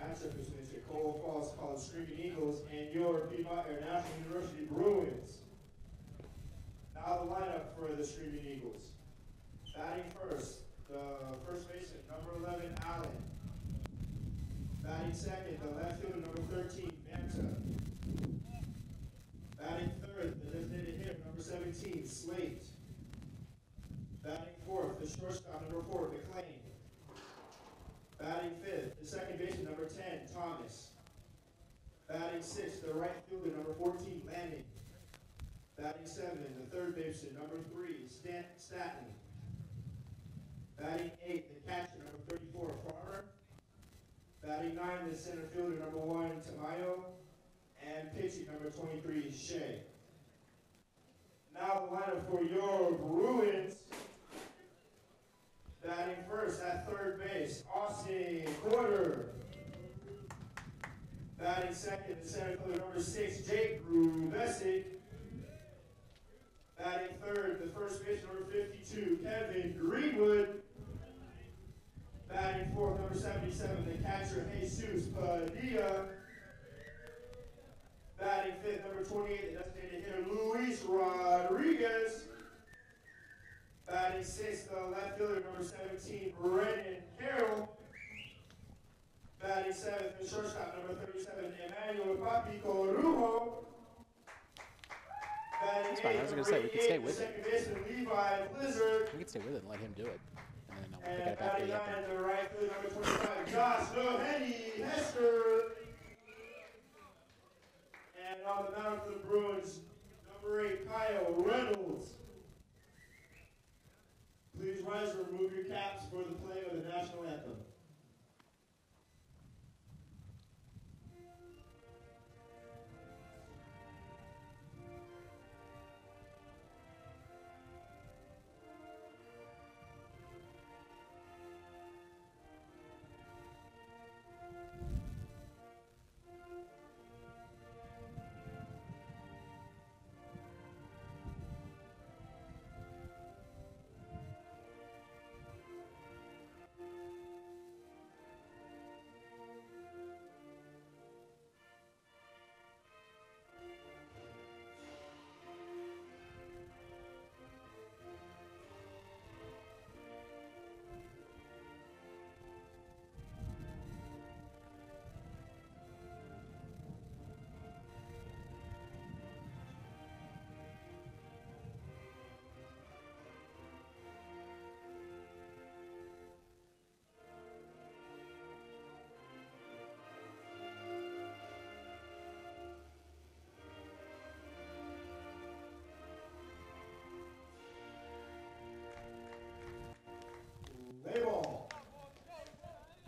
matchup between the Tacoma Falls College Screaming Eagles and your Piedmont International University Bruins. Now the lineup for the Screaming Eagles. Batting first, the first baseman, number 11, Allen. Batting second, the left fielder, number 13, Banta. Batting third, the designated hitter, number 17, Slate. Batting fourth, the shortstop, number 4, McLean. Batting fifth, the second baseman, number 10, Thomas. Batting sixth, the right fielder, number 14, Landing. Batting seventh, the third baseman, number 3, Stanton. Batting eighth, the catcher, number 34, Farmer. Batting ninth, the center fielder, number 1, Tamayo. And pitching, number 23, Shea. Now the lineup for your Bruins. Batting first at third base, Austin Porter. Batting second, the center fielder, number 6, Jake Grubesic. Batting third, the first baseman, number 52, Kevin Greenwood. Batting fourth, number 77, the catcher, Jesus Padilla. Batting fifth, number 28, the designated hitter, Luis Rodriguez. Batting sixth, the left fielder, number 17, Brennan Carroll. Batting seventh, the shortstop, number 37, Emmanuel Papi Corujo. That's fine. I was going to say, we could stay with it. Baseman, Levi Blizzard. We could stay with it and let him do it. And then we'll And pick it up after batting you nine, the right fielder, number 25, Josh Noheny Hester. And on the mound for the Bruins, number 8, Kyle Reynolds. Please rise and remove your caps for the playing of the national anthem.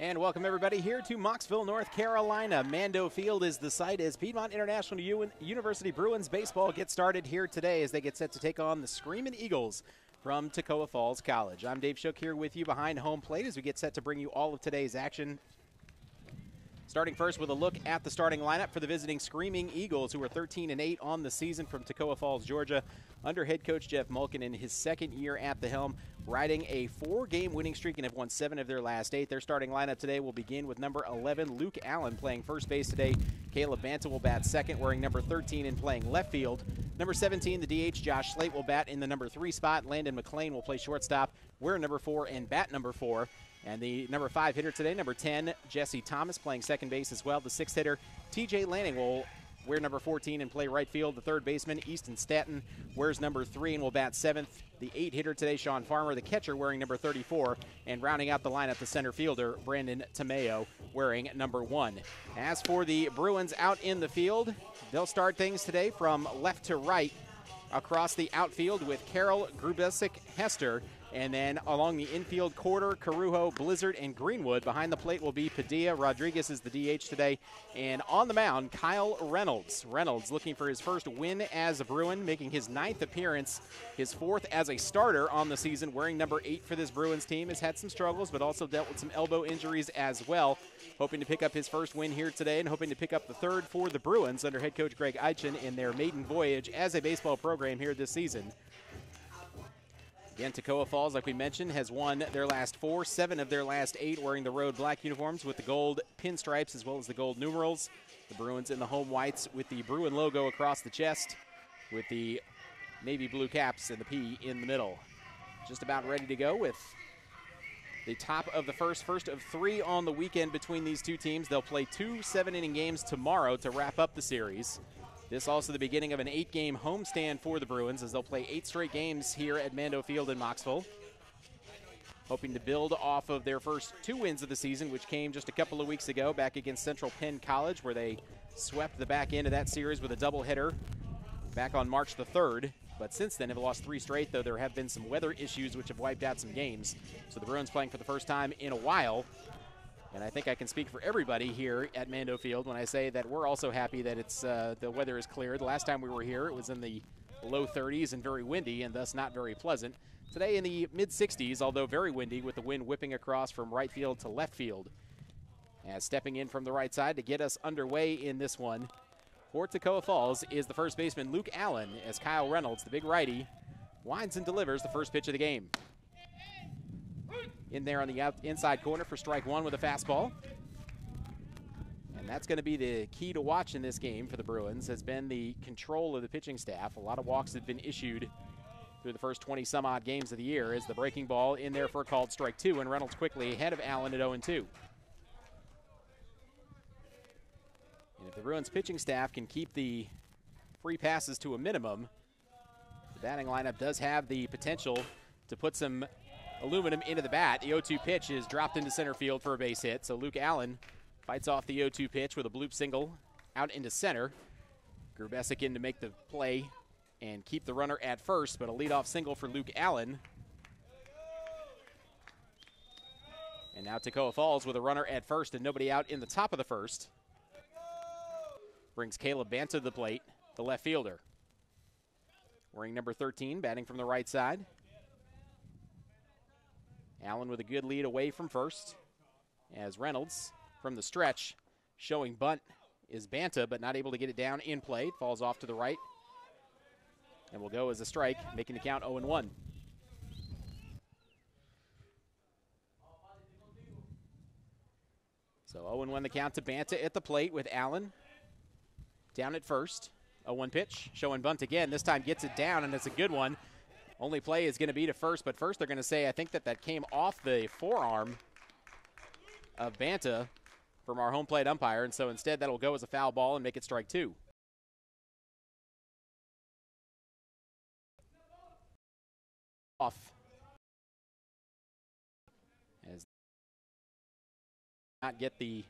And welcome everybody here to Mocksville, North Carolina. Mando Field is the site as Piedmont International University Bruins baseball gets started here today as they get set to take on the Screaming Eagles from Toccoa Falls College. I'm Dave Shook here with you behind home plate as we get set to bring you all of today's action. Starting first with a look at the starting lineup for the visiting Screaming Eagles, who are 13-8 on the season from Toccoa Falls, Georgia, under head coach Jeff Mulkin in his second year at the helm, riding a 4-game winning streak and have won 7 of their last 8. Their starting lineup today will begin with number 11, Luke Allen, playing first base today. Caleb Banta will bat second, wearing number 13 and playing left field. Number 17, the DH, Josh Slate, will bat in the number 3 spot. Landon McLean will play shortstop, wear number 4 and bat number 4. And the number 5 hitter today, number 10, Jesse Thomas, playing second base as well. The 6th hitter, TJ Lanning, will wear number 14 and play right field. The 3rd baseman, Easton Stanton, wears number 3 and will bat 7th. The 8 hitter today, Sean Farmer, the catcher, wearing number 34. And rounding out the lineup, the center fielder, Brandon Tamayo, wearing number 1. As for the Bruins out in the field, they'll start things today from left to right across the outfield with Carol Grubesic Hester. And then along the infield, Corder, Carujo, Blizzard, and Greenwood. Behind the plate will be Padilla. Rodriguez is the DH today. And on the mound, Kyle Reynolds. Reynolds looking for his first win as a Bruin, making his 9th appearance, his 4th as a starter on the season, wearing number 8 for this Bruins team. Has had some struggles, but also dealt with some elbow injuries as well. Hoping to pick up his first win here today and hoping to pick up the 3rd for the Bruins under head coach Greg Eichen in their maiden voyage as a baseball program here this season. Again, Toccoa Falls, like we mentioned, has won their last 4, 7 of their last 8, wearing the road black uniforms with the gold pinstripes as well as the gold numerals. The Bruins in the home whites with the Bruin logo across the chest with the navy blue caps and the P in the middle. Just about ready to go with the top of the first of 3 on the weekend between these two teams. They'll play 2 7-inning games tomorrow to wrap up the series. This also the beginning of an 8-game homestand for the Bruins as they'll play 8 straight games here at Mando Field in Moxville. Hoping to build off of their first 2 wins of the season, which came just a couple of weeks ago back against Central Penn College, where they swept the back end of that series with a doubleheader back on March the 3rd. But since then, have lost 3 straight, though there have been some weather issues which have wiped out some games. So the Bruins playing for the first time in a while. And I think I can speak for everybody here at Mando Field when I say that we're also happy that it's the weather is cleared. The last time we were here, it was in the low 30s and very windy and thus not very pleasant. Today in the mid-60s, although very windy, with the wind whipping across from right field to left field. As stepping in from the right side to get us underway in this one for Toccoa Falls is the first baseman, Luke Allen, as Kyle Reynolds, the big righty, winds and delivers the first pitch of the game. In there on the inside corner for strike 1 with a fastball. And that's going to be the key to watch in this game for the Bruins, has been the control of the pitching staff. A lot of walks have been issued through the first 20-some-odd games of the year as the breaking ball in there for a called strike 2, and Reynolds quickly ahead of Allen at 0-2. And if the Bruins pitching staff can keep the free passes to a minimum, the batting lineup does have the potential to put some aluminum into the bat. The 0-2 pitch is dropped into center field for a base hit, so Luke Allen fights off the 0-2 pitch with a bloop single out into center. Grubesic in to make the play and keep the runner at first, but a leadoff single for Luke Allen. And now Toccoa Falls with a runner at first and nobody out in the top of the first. Brings Caleb Banta to the plate, the left fielder. Wearing number 13, batting from the right side. Allen with a good lead away from first, as Reynolds from the stretch showing bunt is Banta, but not able to get it down in play. It falls off to the right and will go as a strike, making the count 0-1. So 0-1 the count to Banta at the plate with Allen down at first. 0-1 pitch, showing bunt again. This time gets it down, and it's a good one. Only play is going to be to first, but first they're going to say, I think that came off the forearm of Banta from our home plate umpire, and so instead that'll go as a foul ball and make it strike 2. Off. As not get the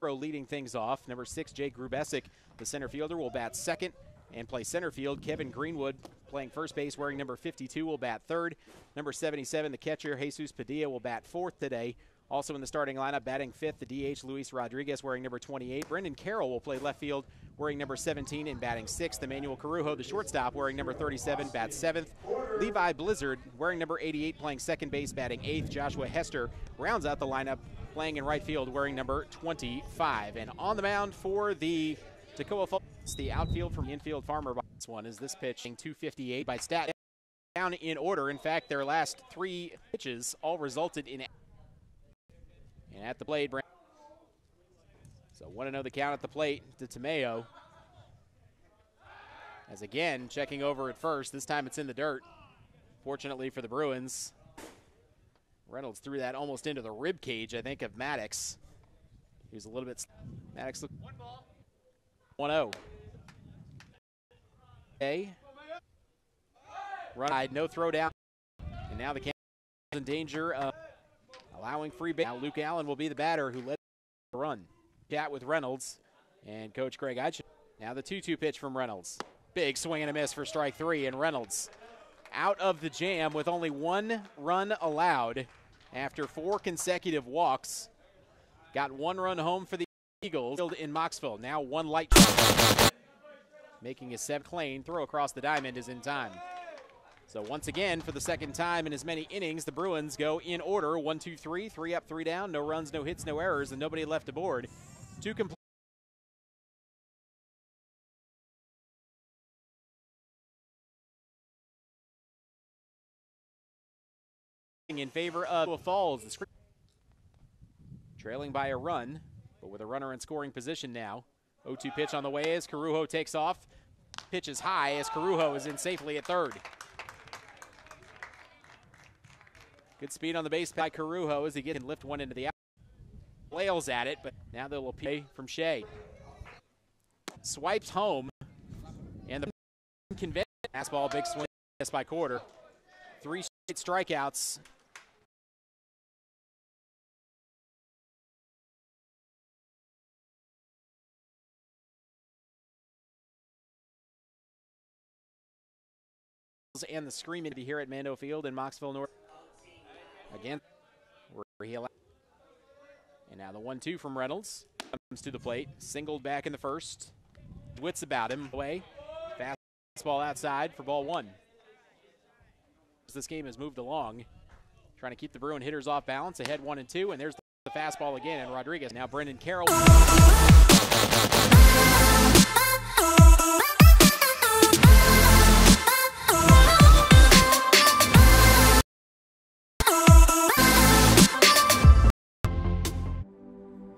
leading things off. Number 6, Jay Grubesic, the center fielder, will bat second and play center field. Kevin Greenwood, playing first base, wearing number 52, will bat third. Number 77, the catcher, Jesus Padilla, will bat fourth today. Also in the starting lineup, batting fifth, the DH, Luis Rodriguez, wearing number 28. Brendan Carroll will play left field, wearing number 17, and batting sixth. Emmanuel Carujo, the shortstop, wearing number 37, bats seventh. Levi Blizzard, wearing number 88, playing second base, batting eighth. Joshua Hester rounds out the lineup, playing in right field, wearing number 25. And on the mound for the Toccoa Falls, the outfield from infield Farmer. This one is this pitch, 258 by stat. Down in order. In fact, their last 3 pitches all resulted in. And at the plate, so 1-0 the count at the plate to Tomeo. As again, checking over at first. This time it's in the dirt. Fortunately for the Bruins, Reynolds threw that almost into the rib cage, I think, of Maddox. He was a little bit. Maddox looked. 1-0. Okay. Run, no throw down. And now the count is in danger of allowing free base. Now Luke Allen will be the batter who led the run. Chat with Reynolds and Coach Craig Eidchen. Now the 2-2 pitch from Reynolds. Big swing and a miss for strike 3, and Reynolds out of the jam with only 1 run allowed after 4 consecutive walks. Got 1 run home for the Eagles in Moxville. Now 1 light shot. Making a 7th lane throw across the diamond is in time. So once again, for the second time in as many innings, the Bruins go in order. 1-2-3, 3 up, 3 down. No runs, no hits, no errors, and nobody left aboard. 2 complete. in favor of Falls. Trailing by a run, but with a runner in scoring position now. 0-2 pitch on the way as Carujo takes off. Pitch is high as Carujo is in safely at third. Good speed on the base by Carujo as he gets and lift one into the out. Flails at it, but now they'll play from Shea. Swipes home, and the convention fastball, big swing by Quarter. 3 straight strikeouts. And the screaming to be here at Mando Field in Moxville North. Again, where he allowed. And now the 1-2 from Reynolds comes to the plate, singled back in the first. Wits about him away. Fastball outside for ball 1. As this game has moved along, trying to keep the Bruin hitters off balance, ahead 1-2, and there's the fastball again, and Rodriguez. Now Brendan Carroll.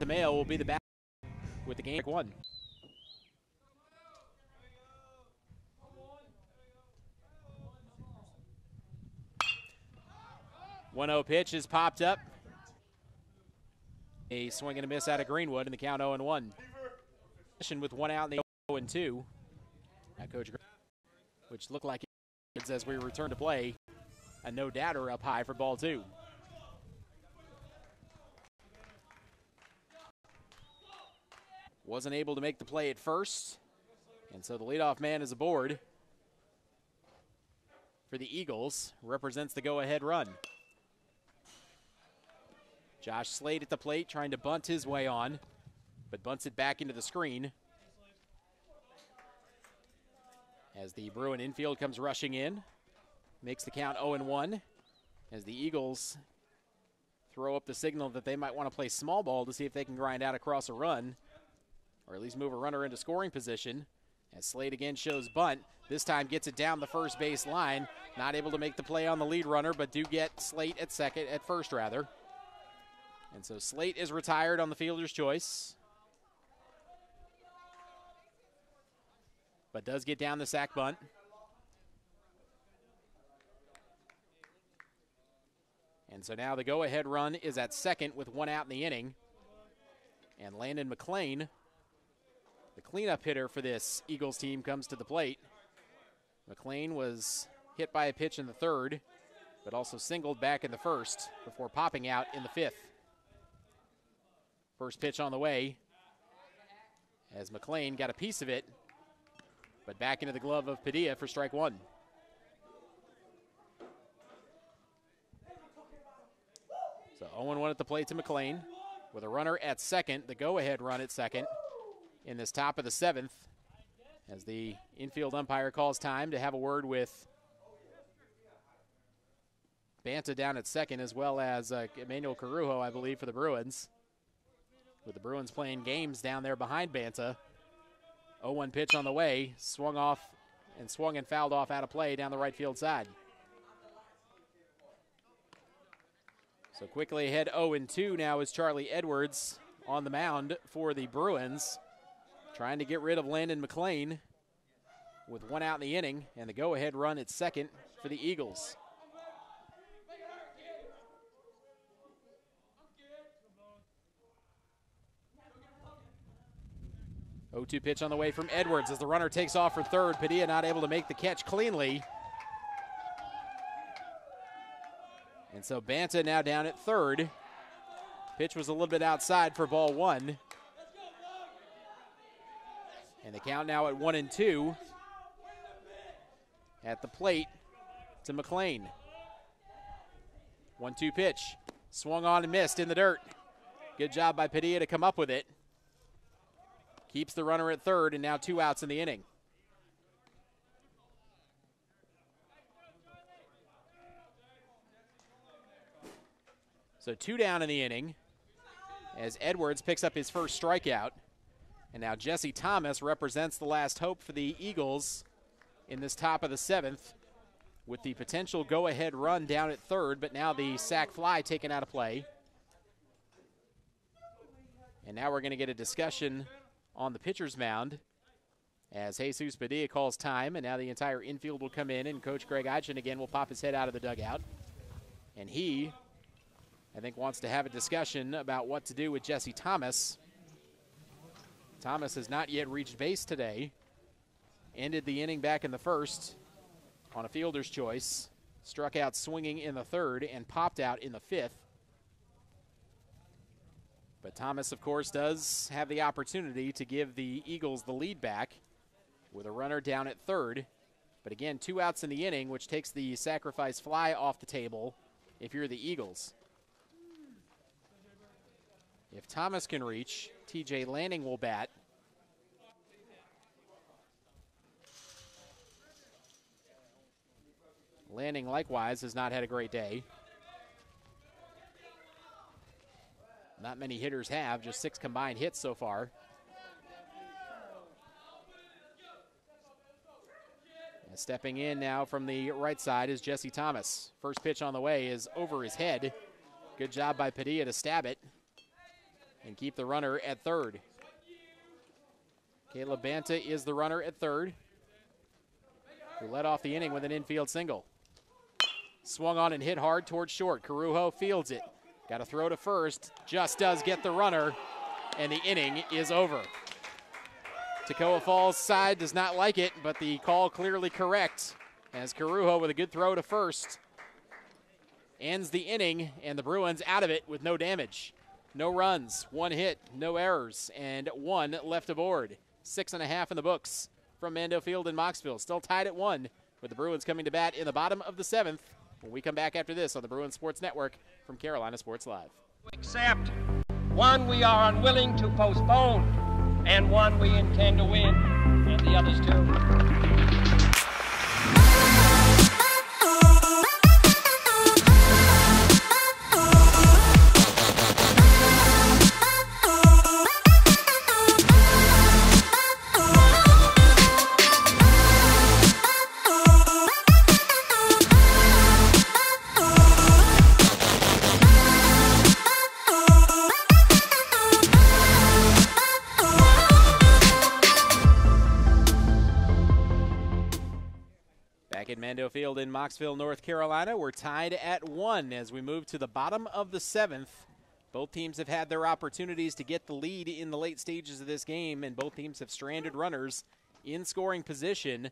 Mayo will be the bat with the game 1. One-0 pitch is popped up. A swing and a miss out of Greenwood in the count 0-1. With 1 out in the 0-2. Now Coach, which looked like it as we return to play, a no-doubter up high for ball 2. Wasn't able to make the play at first, and so the leadoff man is aboard for the Eagles, represents the go-ahead run. Josh Slade at the plate trying to bunt his way on, but bunts it back into the screen. As the Bruin infield comes rushing in, makes the count 0-1, as the Eagles throw up the signal that they might want to play small ball to see if they can grind out across a run, or at least move a runner into scoring position. As Slade again shows bunt, this time gets it down the first base line. Not able to make the play on the lead runner, but do get Slate at first rather. And so Slate is retired on the fielder's choice, but does get down the sac bunt. And so now the go-ahead run is at second with 1 out in the inning. And Landon McLean, the cleanup hitter for this Eagles team, comes to the plate. McLean was hit by a pitch in the third, but also singled back in the first before popping out in the 5th. First pitch on the way as McLean got a piece of it, but back into the glove of Padilla for strike 1. So 0-1 at the plate to McLean with a runner at second, the go-ahead run at second in this top of the 7th, as the infield umpire calls time to have a word with Banta down at second, as well as Emmanuel Carujo, I believe, for the Bruins. With the Bruins playing games down there behind Banta. 0-1 pitch on the way, swung and fouled off out of play down the right field side. So quickly ahead 0-2 now is Charlie Edwards on the mound for the Bruins, trying to get rid of Landon McLean with 1 out in the inning, and the go-ahead run at second for the Eagles. Oh, 0-2 pitch on the way from Edwards as the runner takes off for third. Padilla not able to make the catch cleanly. And so Banta now down at third. Pitch was a little bit outside for ball 1. And the count now at 1-2. At the plate to McLean. 1-2 pitch. Swung on and missed in the dirt. Good job by Padilla to come up with it. Keeps the runner at third, and now 2 outs in the inning. So 2 down in the inning as Edwards picks up his first strikeout. And now Jesse Thomas represents the last hope for the Eagles in this top of the 7th. with the potential go-ahead run down at third, but now the sac fly taken out of play. And now we're going to get a discussion on the pitcher's mound as Jesus Padilla calls time, and now the entire infield will come in, and Coach Greg Eichen again will pop his head out of the dugout. And he, I think, wants to have a discussion about what to do with Jesse Thomas. Thomas has not yet reached base today. Ended the inning back in the first on a fielder's choice. Struck out swinging in the third and popped out in the fifth. But Thomas, of course, does have the opportunity to give the Eagles the lead back with a runner down at third. But again, 2 outs in the inning, which takes the sacrifice fly off the table if you're the Eagles. If Thomas can reach, TJ Lanning will bat. Lanning, likewise, has not had a great day. Not many hitters have, just 6 combined hits so far. And stepping in now from the right side is Jesse Thomas. First pitch on the way is over his head. Good job by Padilla to stab it and keep the runner at third. Caleb Banta is the runner at third, who led off the inning with an infield single. Swung on and hit hard towards short. Carujo fields it. Got to throw to first. Just does get the runner, and the inning is over. Toccoa Falls side does not like it, but the call clearly correct as Carujo with a good throw to first ends the inning, and the Bruins out of it with no damage. No runs, 1 hit, no errors, and 1 left aboard. 6.5 in the books from Mando Field in Moxville. Still tied at 1, with the Bruins coming to bat in the bottom of the 7th. When we come back after this on the Bruins Sports Network from Carolina Sports Live. Except one we are unwilling to postpone, and one we intend to win, and the others too. Mando Field in Moxville, North Carolina. We're tied at 1 as we move to the bottom of the 7th. Both teams have had their opportunities to get the lead in the late stages of this game, and both teams have stranded runners in scoring position.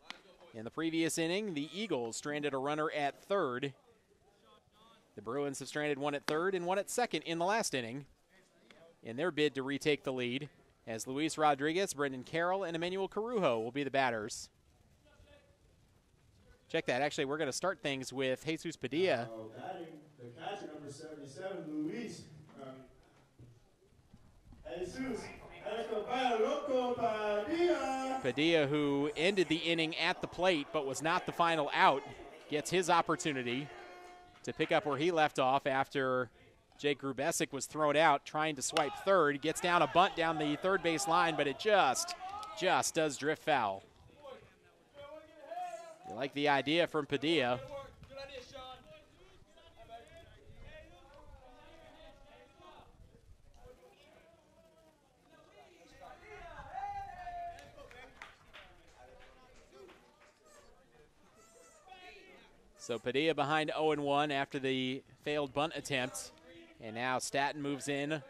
In the previous inning, the Eagles stranded a runner at third. The Bruins have stranded 1 at third and 1 at second in the last inning in their bid to retake the lead, as Luis Rodriguez, Brendan Carroll, and Emmanuel Carujo will be the batters. Check that. Actually, we're going to start things with Jesus Padilla. Batting the catcher, number 77, Luis. Jesus Padilla. Padilla, who ended the inning at the plate but was not the final out, gets his opportunity to pick up where he left off after Jake Grubesic was thrown out trying to swipe third. Gets down a bunt down the third base line, but it just does drift foul. You like the idea from Padilla. So Padilla behind 0-1 after the failed bunt attempt. And now Staton moves in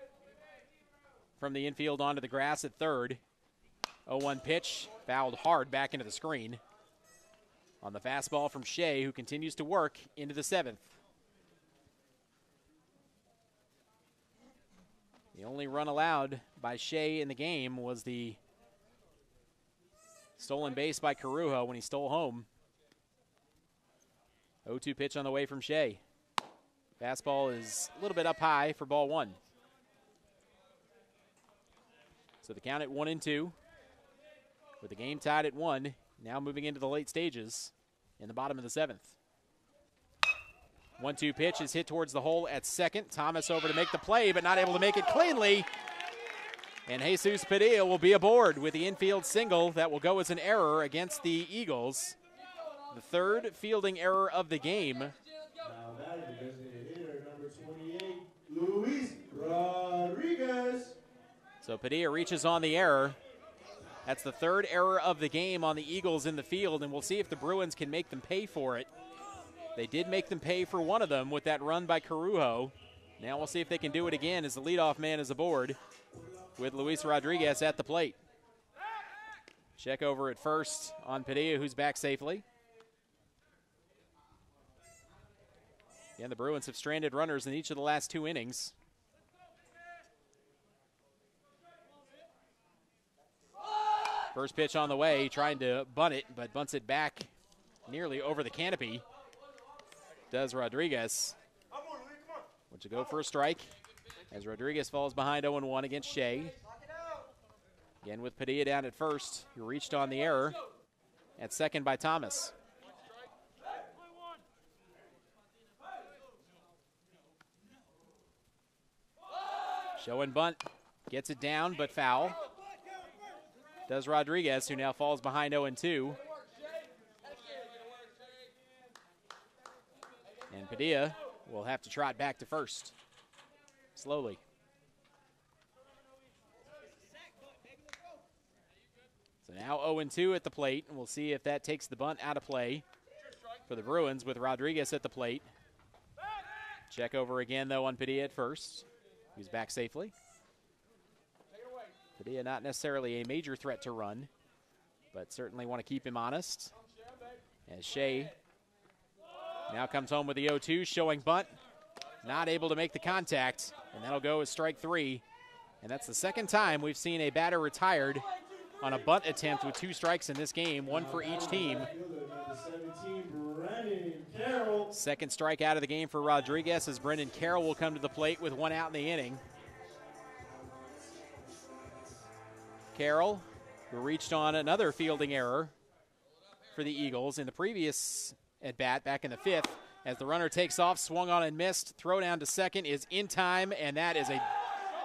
from the infield onto the grass at third. 0-1 pitch, fouled hard back into the screen on the fastball from Shea, who continues to work into the 7th. The only run allowed by Shea in the game was the stolen base by Carujo when he stole home. 0-2 pitch on the way from Shea. Fastball is a little bit up high for ball 1. So the count at 1-2. With the game tied at 1, now moving into the late stages in the bottom of the 7th. 1-2 pitch is hit towards the hole at second. Thomas over to make the play, but not able to make it cleanly. And Jesus Padilla will be aboard with the infield single that will go as an error against the Eagles. the third fielding error of the game. Now that is designated hitter number 28, Luis Rodriguez. So Padilla reaches on the error. That's the third error of the game on the Eagles in the field, and we'll see if the Bruins can make them pay for it. They did make them pay for one of them with that run by Carujo. Now we'll see if they can do it again as the leadoff man is aboard with Luis Rodriguez at the plate. Check over at first on Padilla, who's back safely. Again, the Bruins have stranded runners in each of the last 2 innings. First pitch on the way, trying to bunt it, but bunts it back nearly over the canopy. Does Rodriguez. Wants to go for a strike as Rodriguez falls behind 0-1 against Shea. Again with Padilla down at first. He reached on the error at second by Thomas. Show and bunt. Gets it down, but foul. Does Rodriguez, who now falls behind 0-2. And Padilla will have to trot back to first, slowly. So now 0-2 at the plate, and we'll see if that takes the bunt out of play for the Bruins with Rodriguez at the plate. Check over again, though, on Padilla at first. He's back safely. Padilla not necessarily a major threat to run, but certainly want to keep him honest. As Shea now comes home with the 0-2, showing bunt. Not able to make the contact, and that'll go as strike 3. And that's the second time we've seen a batter retired on a bunt attempt with 2 strikes in this game, 1 for each team. Second strike out of the game for Rodriguez as Brendan Carroll will come to the plate with 1 out in the inning. Carroll, who reached on another fielding error for the Eagles in the previous at-bat back in the 5th. As the runner takes off, swung on and missed. Throw down to second is in time, and that is a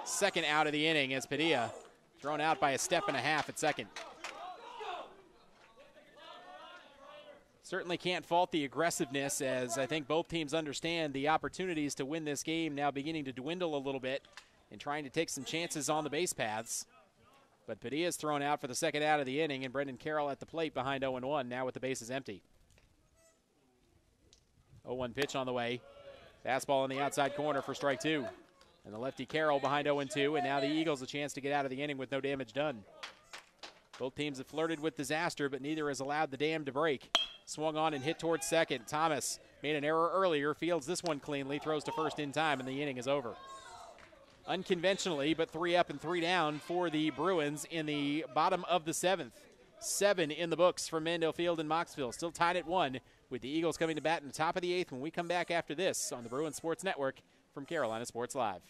second out of the inning as Padilla thrown out by a step and a half at second. Certainly can't fault the aggressiveness, as I think both teams understand the opportunities to win this game now beginning to dwindle a little bit and trying to take some chances on the base paths. But Padilla's thrown out for the second out of the inning, and Brendan Carroll at the plate behind 0-1, now with the bases empty. 0-1 pitch on the way. Fastball in the outside corner for strike 2. And the lefty Carroll behind 0-2, and now the Eagles a chance to get out of the inning with no damage done. Both teams have flirted with disaster, but neither has allowed the dam to break. Swung on and hit towards second. Thomas made an error earlier, fields this one cleanly, throws to first in time, and the inning is over. Unconventionally, but 3 up and 3 down for the Bruins in the bottom of the 7th. 7 in the books for Mando Field in Moxville. Still tied at 1 with the Eagles coming to bat in the top of the 8th when we come back after this on the Bruins Sports Network from Carolina Sports Live.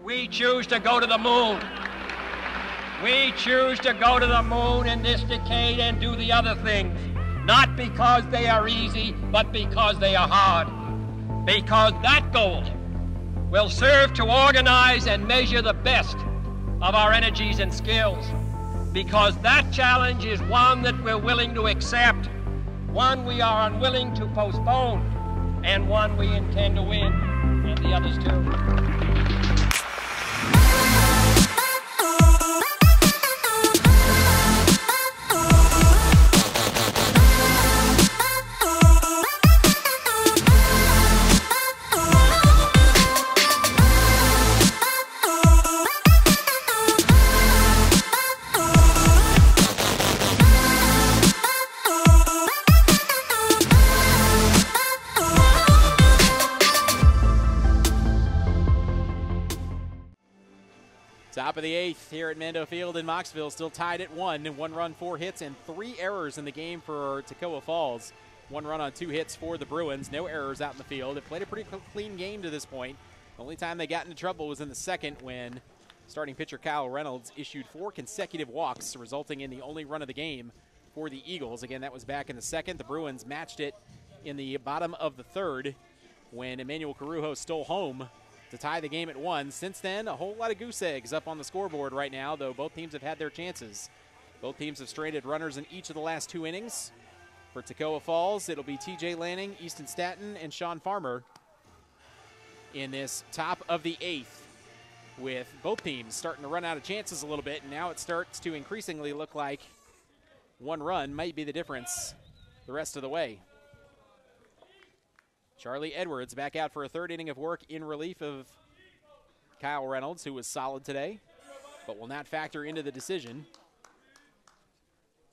We choose to go to the moon. We choose to go to the moon in this decade and do the other things, not because they are easy, but because they are hard. Because that goal will serve to organize and measure the best of our energies and skills. Because that challenge is one that we're willing to accept, one we are unwilling to postpone, and one we intend to win, and the others too. Top of the 8th here at Mando Field in Moxville, still tied at 1. 1 run, 4 hits, and 3 errors in the game for Toccoa Falls. 1 run on 2 hits for the Bruins. No errors out in the field. They've played a pretty clean game to this point. The only time they got into trouble was in the second when starting pitcher Kyle Reynolds issued 4 consecutive walks, resulting in the only run of the game for the Eagles. Again, that was back in the second. The Bruins matched it in the bottom of the 3rd when Emmanuel Carujo stole home to tie the game at 1. Since then, a whole lot of goose eggs up on the scoreboard right now, though both teams have had their chances. Both teams have stranded runners in each of the last 2 innings. For Toccoa Falls, it'll be TJ Lanning, Easton Staton, and Sean Farmer in this top of the 8th, with both teams starting to run out of chances a little bit, and now it starts to increasingly look like 1 run might be the difference the rest of the way. Charlie Edwards back out for a 3rd inning of work in relief of Kyle Reynolds, who was solid today, but will not factor into the decision.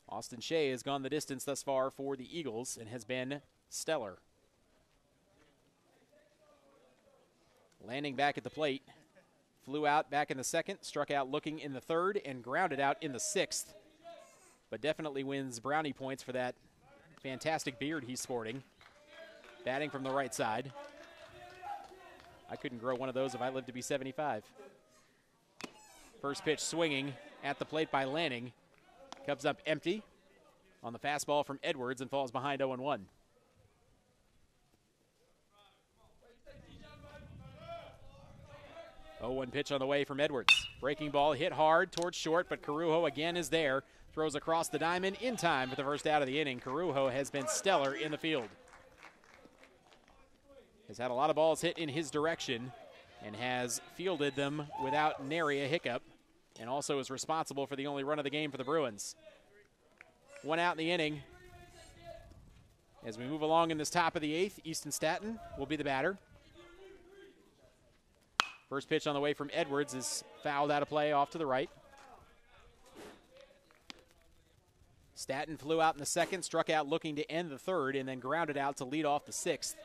Austin Shea has gone the distance thus far for the Eagles and has been stellar. Landing back at the plate, flew out back in the 2nd, struck out looking in the 3rd, and grounded out in the 6th. But definitely wins brownie points for that fantastic beard he's sporting. Batting from the right side. I couldn't grow one of those if I lived to be 75. First pitch swinging at the plate by Lanning. Comes up empty on the fastball from Edwards and falls behind 0-1. Oh, pitch on the way from Edwards. Breaking ball hit hard towards short, but Carujo again is there. Throws across the diamond in time for the first out of the inning. Carujo has been stellar in the field. Has had a lot of balls hit in his direction and has fielded them without nary a hiccup, and also is responsible for the only run of the game for the Bruins. 1 out in the inning. As we move along in this top of the 8th, Easton Staton will be the batter. First pitch on the way from Edwards is fouled out of play off to the right. Staton flew out in the 2nd, struck out looking to end the 3rd, and then grounded out to lead off the 6th.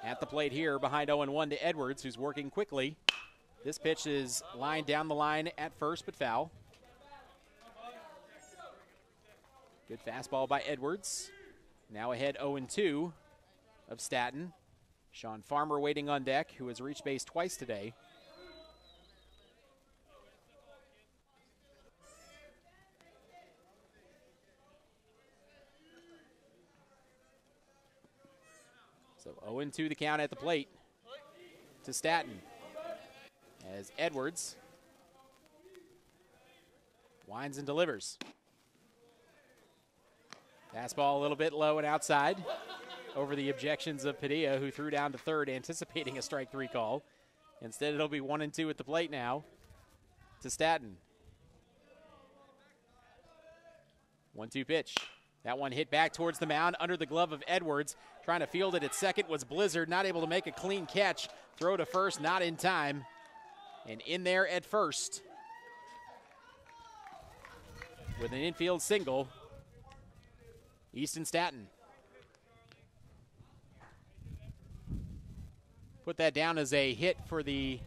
At the plate here, behind 0-1 to Edwards, who's working quickly. This pitch is lined down the line at first, but foul. Good fastball by Edwards. Now ahead 0-2 of Staton. Sean Farmer waiting on deck, who has reached base twice today. So 0-2 the count at the plate to Staton, as Edwards winds and delivers. Fastball a little bit low and outside over the objections of Padilla, who threw down to 3rd anticipating a strike 3 call. Instead, it'll be 1-2 at the plate now to Staton. 1-2 pitch. That one hit back towards the mound under the glove of Edwards. Trying to field it at second was Blizzard, not able to make a clean catch. Throw to first, not in time. And in there at first with an infield single, Easton Staton. Put that down as a hit for the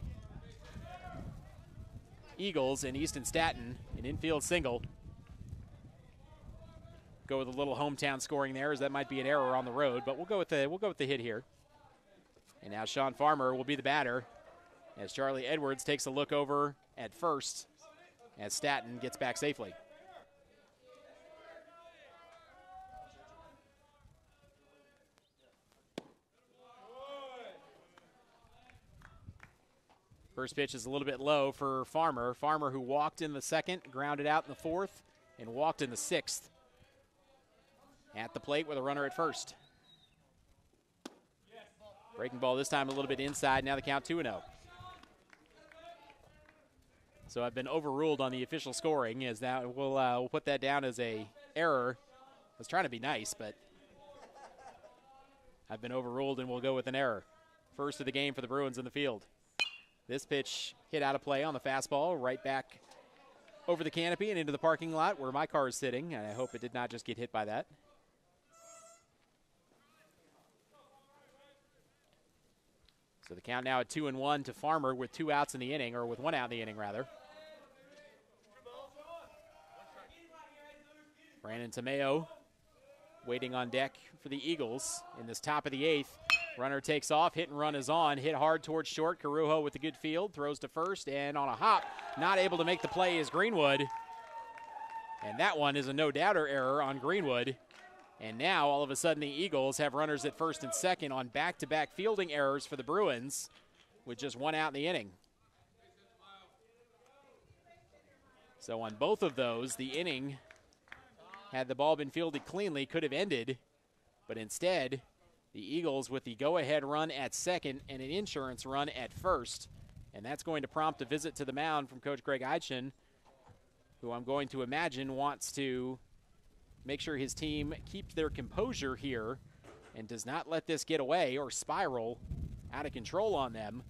Eagles, and Easton Staton, an infield single. Go with a little hometown scoring there, as that might be an error on the road, but we'll go with the hit here. And now Sean Farmer will be the batter, as Charlie Edwards takes a look over at first, as Staton gets back safely. First pitch is a little bit low for Farmer. Farmer, who walked in the 2nd, grounded out in the 4th, and walked in the 6th. At the plate with a runner at first. Breaking ball this time a little bit inside. Now the count 2-0. So I've been overruled on the official scoring, as now we'll put that down as a error. I was trying to be nice, but I've been overruled, and we'll go with an error. First of the game for the Bruins in the field. This pitch hit out of play on the fastball, right back over the canopy and into the parking lot where my car is sitting. And I hope it did not just get hit by that. So the count now at 2-1 to Farmer with 2 outs in the inning, or with 1 out in the inning, rather. Brandon Tomeo waiting on deck for the Eagles in this top of the 8th. Runner takes off, hit and run is on, hit hard towards short. Carujo with the good field, throws to first, and on a hop, not able to make the play is Greenwood. And that one is a no-doubter error on Greenwood. And now, all of a sudden, the Eagles have runners at first and second on back-to-back fielding errors for the Bruins with just 1 out in the inning. So on both of those, the inning, had the ball been fielded cleanly, could have ended. But instead, the Eagles with the go-ahead run at second and an insurance run at first. And that's going to prompt a visit to the mound from Coach Greg Eidchen, who I'm going to imagine wants to make sure his team keeps their composure here and does not let this get away or spiral out of control on them.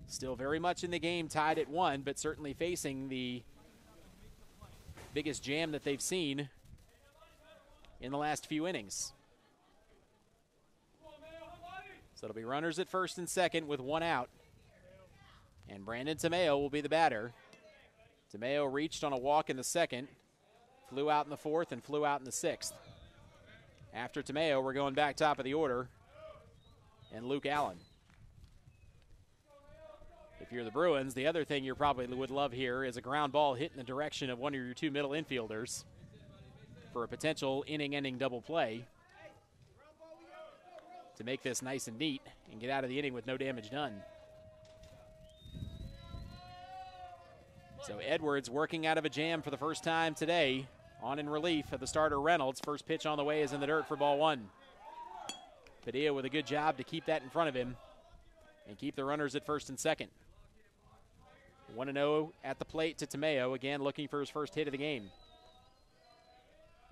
Still very much in the game, tied at 1, but certainly facing the biggest jam that they've seen in the last few innings. So it'll be runners at first and second with 1 out. And Brandon Tomeo will be the batter. Tomeo reached on a walk in the second, flew out in the fourth, and flew out in the sixth. After Tomeo, we're going back top of the order, and Luke Allen. If you're the Bruins, the other thing you probably would love here is a ground ball hit in the direction of one of your 2 middle infielders for a potential inning-ending double play to make this nice and neat and get out of the inning with no damage done. So Edwards working out of a jam for the first time today, on in relief of the starter Reynolds. First pitch on the way is in the dirt for ball 1. Padilla with a good job to keep that in front of him and keep the runners at first and second. 1-0 at the plate to Tomeo, again looking for his first hit of the game.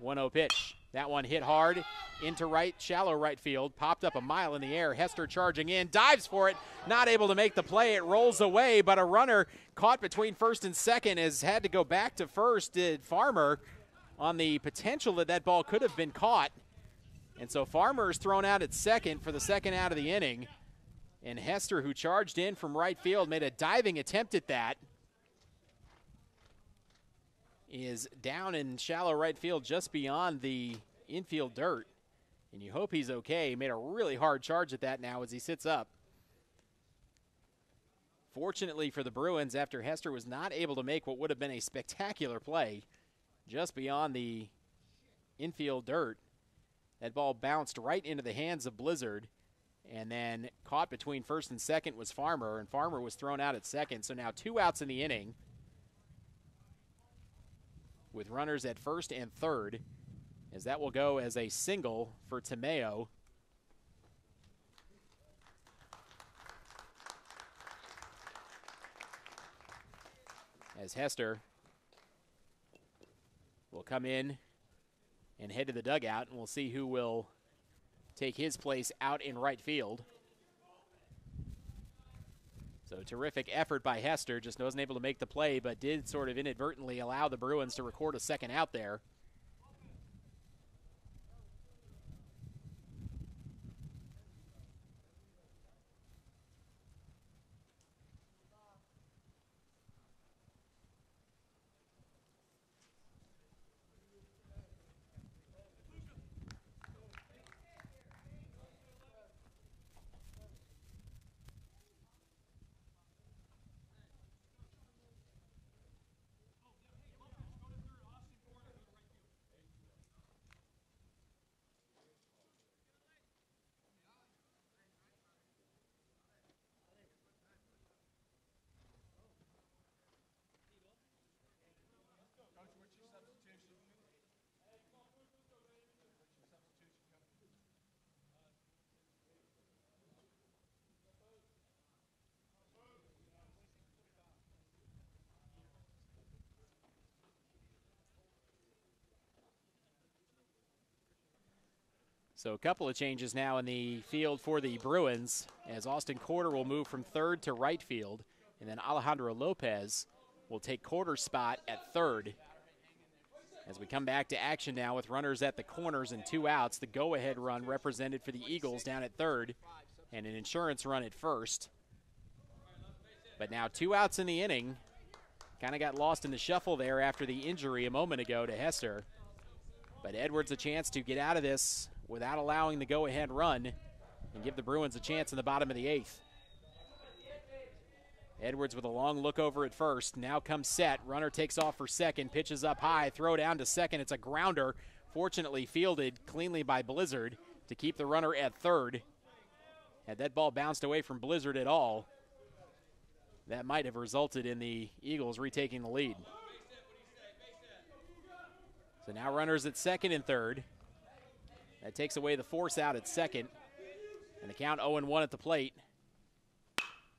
1-0 pitch. That one hit hard into right, shallow right field, popped up a mile in the air. Hester charging in, dives for it, not able to make the play. It rolls away, but a runner caught between first and second has had to go back to first. Did Farmer on the potential that that ball could have been caught. And so Farmer is thrown out at second for the second out of the inning. And Hester, who charged in from right field, made a diving attempt at that. Is down in shallow right field just beyond the infield dirt. And you hope he's okay. He made a really hard charge at that now as he sits up. Fortunately for the Bruins, after Hester was not able to make what would have been a spectacular play just beyond the infield dirt, that ball bounced right into the hands of Blizzard, and then caught between first and second was Farmer, and Farmer was thrown out at second. So now 2 outs in the inning with runners at first and third, as that will go as a single for Tomeo. As Hester will come in and head to the dugout, and we'll see who will take his place out in right field. So terrific effort by Hester, just wasn't able to make the play, but did sort of inadvertently allow the Bruins to record a second out there. So a couple of changes now in the field for the Bruins, as Austin Corder will move from third to right field, and then Alejandro Lopez will take Corder's spot at third. As we come back to action now with runners at the corners and 2 outs, the go-ahead run represented for the Eagles down at third, and an insurance run at first. But now 2 outs in the inning. Kind of got lost in the shuffle there after the injury a moment ago to Hester. But Edwards a chance to get out of this without allowing the go-ahead run and give the Bruins a chance in the bottom of the 8th. Edwards with a long look over at first. Now comes set. Runner takes off for second. Pitches up high. Throw down to second. It's a grounder. Fortunately fielded cleanly by Blizzard to keep the runner at third. Had that ball bounced away from Blizzard at all, that might have resulted in the Eagles retaking the lead. So now runners at second and third. That takes away the force out at second. And the count 0-1 at the plate.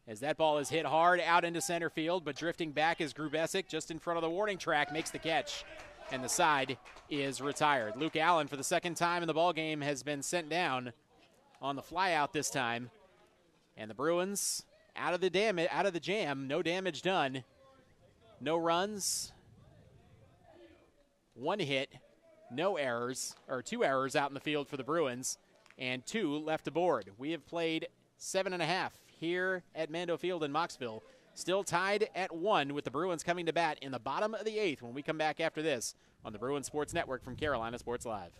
As that ball is hit hard out into center field, but drifting back is Grubesic just in front of the warning track, makes the catch. And the side is retired. Luke Allen, for the second time in the ballgame, has been sent down on the flyout this time. And the Bruins out of the jam, no damage done. No runs, one hit, no errors, or 2 errors out in the field for the Bruins, and 2 left aboard. We have played 7.5 here at Mando Field in Moxville. Still tied at 1 with the Bruins coming to bat in the bottom of the 8th when we come back after this on the Bruins Sports Network from Carolina Sports Live.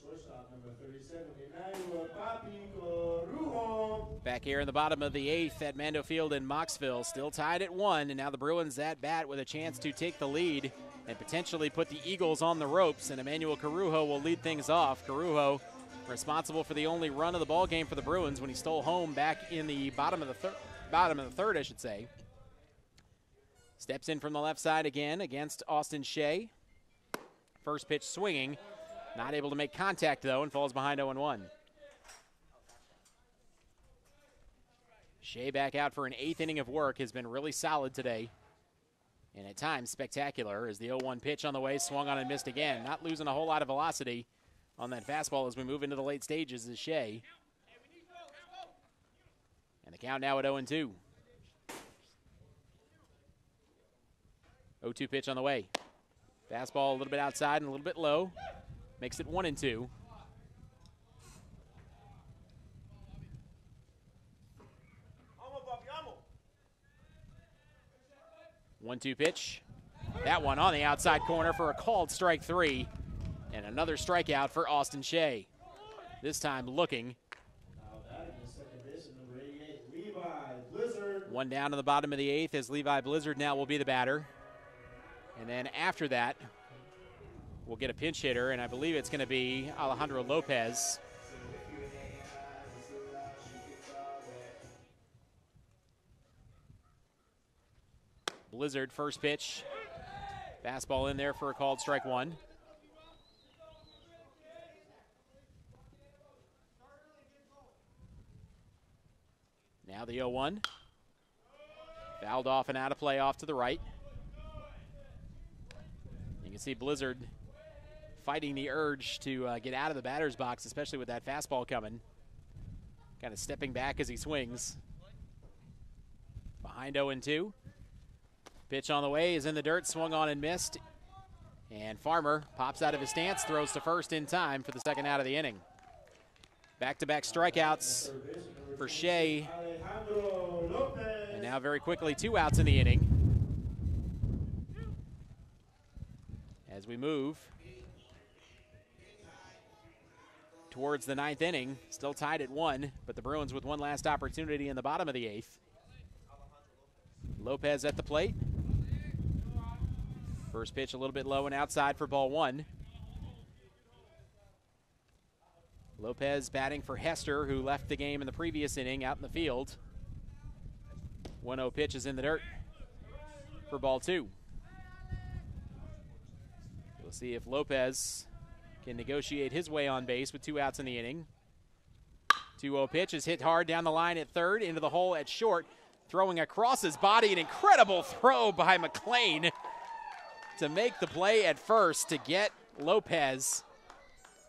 Shortstop number 37, Emmanuel Papi Corujo. Back here in the bottom of the 8th at Mando Field in Moxville, still tied at 1, and now the Bruins at bat with a chance to take the lead and potentially put the Eagles on the ropes, and Emmanuel Corujo will lead things off. Corujo responsible for the only run of the ball game for the Bruins when he stole home back in the bottom of the third, I should say. Steps in from the left side again against Austin Shea. First pitch swinging. Not able to make contact, though, and falls behind 0-1. Shea back out for an 8th inning of work, has been really solid today. And at times spectacular as the 0-1 pitch on the way, swung on and missed again. Not losing a whole lot of velocity on that fastball as we move into the late stages is Shea. And the count now at 0-2. 0-2 pitch on the way. Fastball a little bit outside and a little bit low. Makes it 1-2. One-two pitch. That one on the outside corner for a called strike 3. And another strikeout for Austin Shea. This time looking. One down to the bottom of the 8th as Levi Blizzard now will be the batter. And then after that, we'll get a pinch hitter, and I believe it's going to be Alejandro Lopez. Blizzard, first pitch. Fastball in there for a called strike 1. Now the 0-1. Fouled off and out of play off to the right. You can see Blizzard fighting the urge to get out of the batter's box, especially with that fastball coming. Kind of stepping back as he swings. Behind 0-2. Pitch on the way is in the dirt, swung on and missed. And Farmer pops out of his stance, throws to first in time for the second out of the inning. Back-to-back strikeouts for Shea. And now very quickly 2 outs in the inning. As we move towards the 9th inning, still tied at 1, but the Bruins with one last opportunity in the bottom of the 8th. Lopez at the plate. First pitch a little bit low and outside for ball 1. Lopez batting for Hester, who left the game in the previous inning out in the field. 1-0 pitch is in the dirt for ball 2. We'll see if Lopez can negotiate his way on base with 2 outs in the inning. 2-0 pitch is hit hard down the line at third, into the hole at short. Throwing across his body, an incredible throw by McLean to make the play at first to get Lopez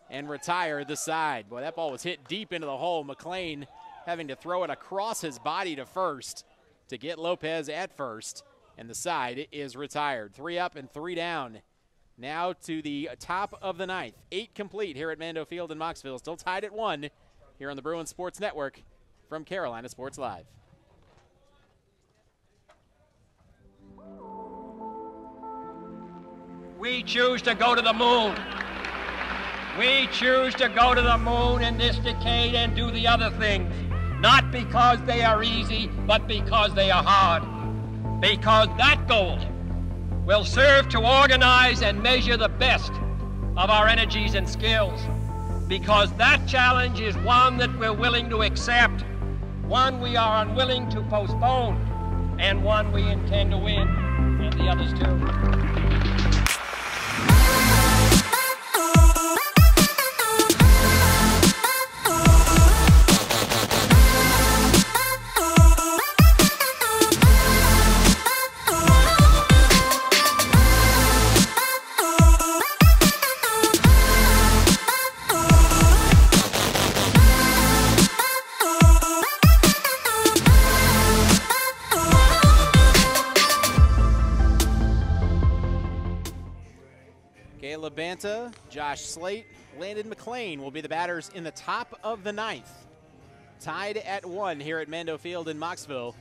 and retire the side. Boy, that ball was hit deep into the hole. McLean having to throw it across his body to first to get Lopez at first, and the side is retired. 3 up and 3 down. Now to the top of the ninth. 8 complete here at Mando Field in Moxville. Still tied at 1 here on the Bruins Sports Network from Carolina Sports Live. We choose to go to the moon. We choose to go to the moon in this decade and do the other things, not because they are easy, but because they are hard. Because that goal will serve to organize and measure the best of our energies and skills. Because that challenge is one that we're willing to accept, one we are unwilling to postpone, and one we intend to win, and the others too. Banta, Josh Slate, Landon McLean will be the batters in the top of the ninth. Tied at 1 here at Mando Field in Moxville.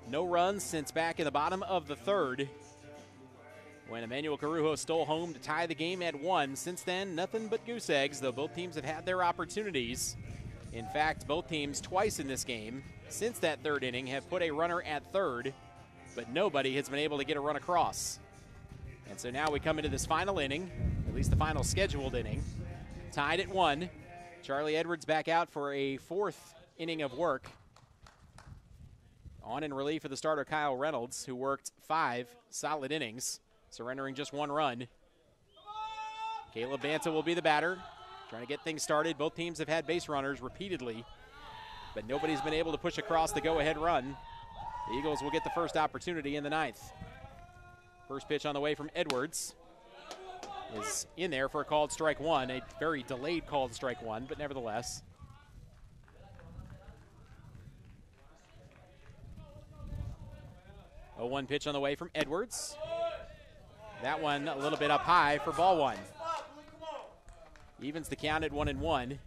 No runs since back in the bottom of the third when Emmanuel Carujo stole home to tie the game at 1. Since then, nothing but goose eggs, though both teams have had their opportunities. In fact, both teams twice in this game since that third inning have put a runner at third, but nobody has been able to get a run across. And so now we come into this final inning, at least the final scheduled inning, tied at 1. Charlie Edwards back out for a 4th inning of work. On in relief of the starter Kyle Reynolds, who worked 5 solid innings, surrendering just 1 run. Caleb Banta will be the batter, trying to get things started. Both teams have had base runners repeatedly, but nobody's been able to push across the go-ahead run. The Eagles will get the first opportunity in the ninth. First pitch on the way from Edwards is in there for a called strike 1, a very delayed called strike 1, but nevertheless. A 1 pitch on the way from Edwards. That one a little bit up high for ball 1. Evens the count at 1-1.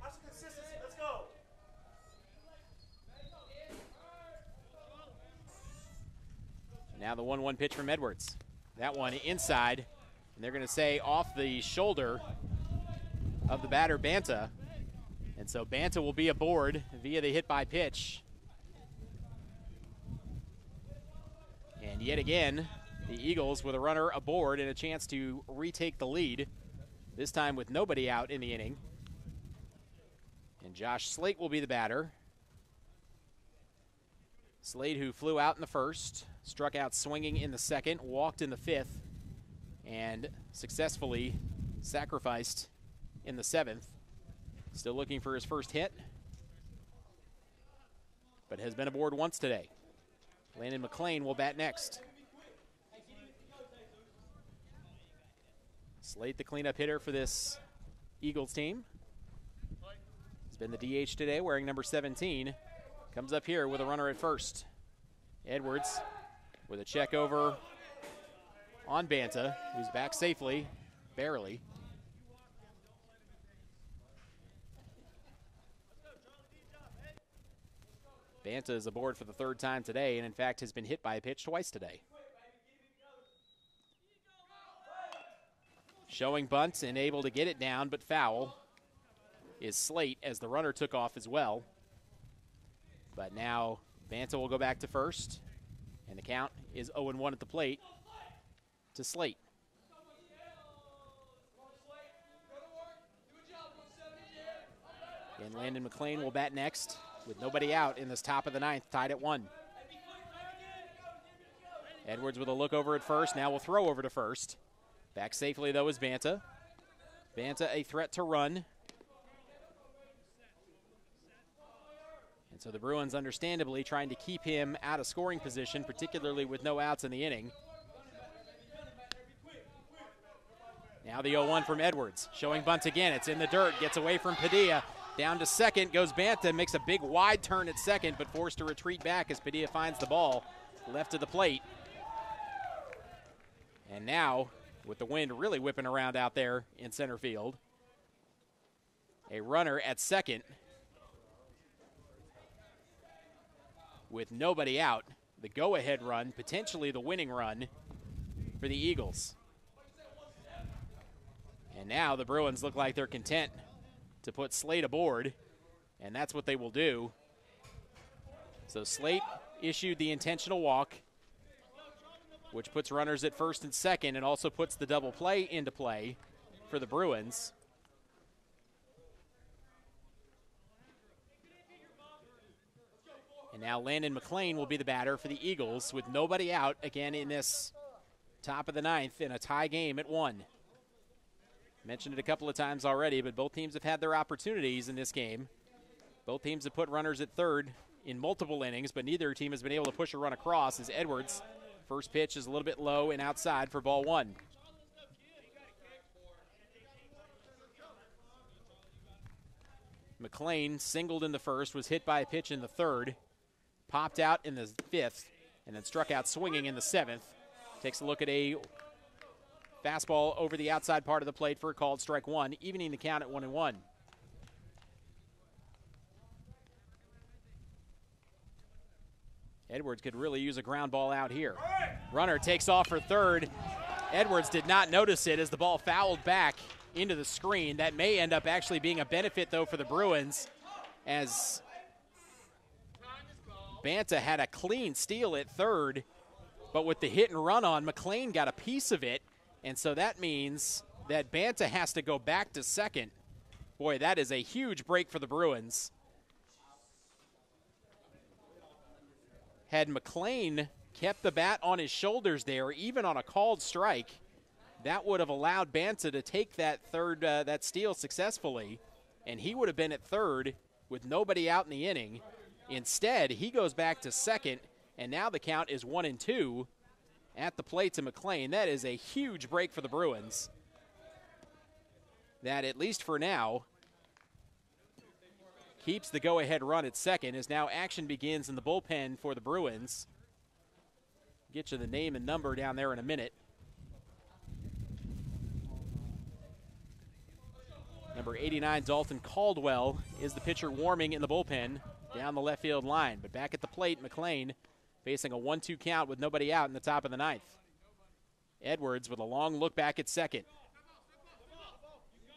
Now the 1-1 pitch from Edwards. That one inside, and they're going to say off the shoulder of the batter, Banta. And so Banta will be aboard via the hit by pitch. And yet again, the Eagles with a runner aboard and a chance to retake the lead, this time with nobody out in the inning. And Josh Slate will be the batter. Slade, who flew out in the first, struck out swinging in the second, walked in the 5th, and successfully sacrificed in the 7th. Still looking for his first hit, but has been aboard once today. Landon McLean will bat next. Slade, the cleanup hitter for this Eagles team. He's been the DH today, wearing number 17. Comes up here with a runner at first. Edwards with a check over on Banta, who's back safely, barely. Banta is aboard for the 3rd time today, and in fact has been hit by a pitch twice today. Showing bunt and able to get it down, but foul is Slate as the runner took off as well. But now Banta will go back to first, and the count is 0-1 at the plate to Slate. And Landon McLean will bat next with nobody out in this top of the 9th, tied at 1. Edwards with a look over at first, now will throw over to first. Back safely, though, is Banta. Banta a threat to run. And so the Bruins understandably trying to keep him out of scoring position, particularly with no outs in the inning. Now the 0-1 from Edwards, showing bunt again. It's in the dirt, gets away from Padilla. Down to second goes Banta, makes a big wide turn at second, but forced to retreat back as Padilla finds the ball left of the plate. And now, with the wind really whipping around out there in center field, a runner at second with nobody out. The go-ahead run, potentially the winning run for the Eagles. And now the Bruins look like they're content to put Slate aboard, and that's what they will do. So Slate issued the intentional walk, which puts runners at first and second and also puts the double play into play for the Bruins. And now Landon McLean will be the batter for the Eagles with nobody out again in this top of the ninth in a tie game at 1. Mentioned it a couple of times already, but both teams have had their opportunities in this game. Both teams have put runners at third in multiple innings, but neither team has been able to push a run across as Edwards' first pitch is a little bit low and outside for ball 1. McLean singled in the first, was hit by a pitch in the third, popped out in the fifth, and then struck out swinging in the seventh. Takes a look at a fastball over the outside part of the plate for a called strike 1, evening the count at 1-1. Edwards could really use a ground ball out here. Runner takes off for third. Edwards did not notice it as the ball fouled back into the screen. That may end up actually being a benefit, though, for the Bruins, as Banta had a clean steal at third, but with the hit and run on, McLean got a piece of it, and so that means that Banta has to go back to second. Boy, that is a huge break for the Bruins. Had McLean kept the bat on his shoulders there, even on a called strike, that would have allowed Banta to take that third, that steal successfully, and he would have been at third with nobody out in the inning. Instead, he goes back to second, and now the count is 1-2 at the plate to McLean. That is a huge break for the Bruins. That, at least for now, keeps the go-ahead run at second as now action begins in the bullpen for the Bruins. Get you the name and number down there in a minute. Number 89, Dalton Caldwell, is the pitcher warming in the bullpen down the left field line. But back at the plate, McLean facing a 1-2 count with nobody out in the top of the ninth. Edwards with a long look back at second.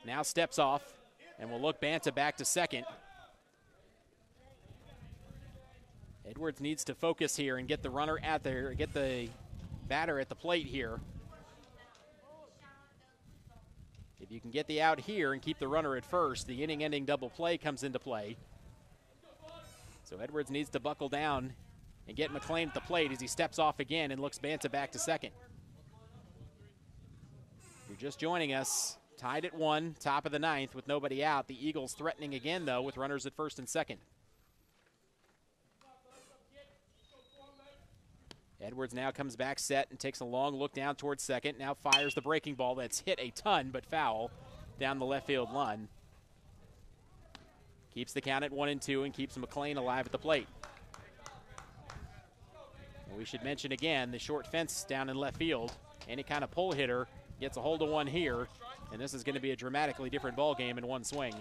Now steps off and will look Banta back to second. Edwards needs to focus here and get the runner out there, get the batter at the plate here. If you can get the out here and keep the runner at first, the inning-ending double play comes into play. So Edwards needs to buckle down and get McLean at the plate as he steps off again and looks Banta back to second. If you're just joining us, tied at 1, top of the ninth with nobody out. The Eagles threatening again, though, with runners at first and second. Edwards now comes back set and takes a long look down towards second. Now fires the breaking ball that's hit a ton but foul down the left field line. Keeps the count at 1-2 and keeps McLean alive at the plate. And we should mention again the short fence down in left field. Any kind of pull hitter gets a hold of one here, and this is going to be a dramatically different ball game in one swing.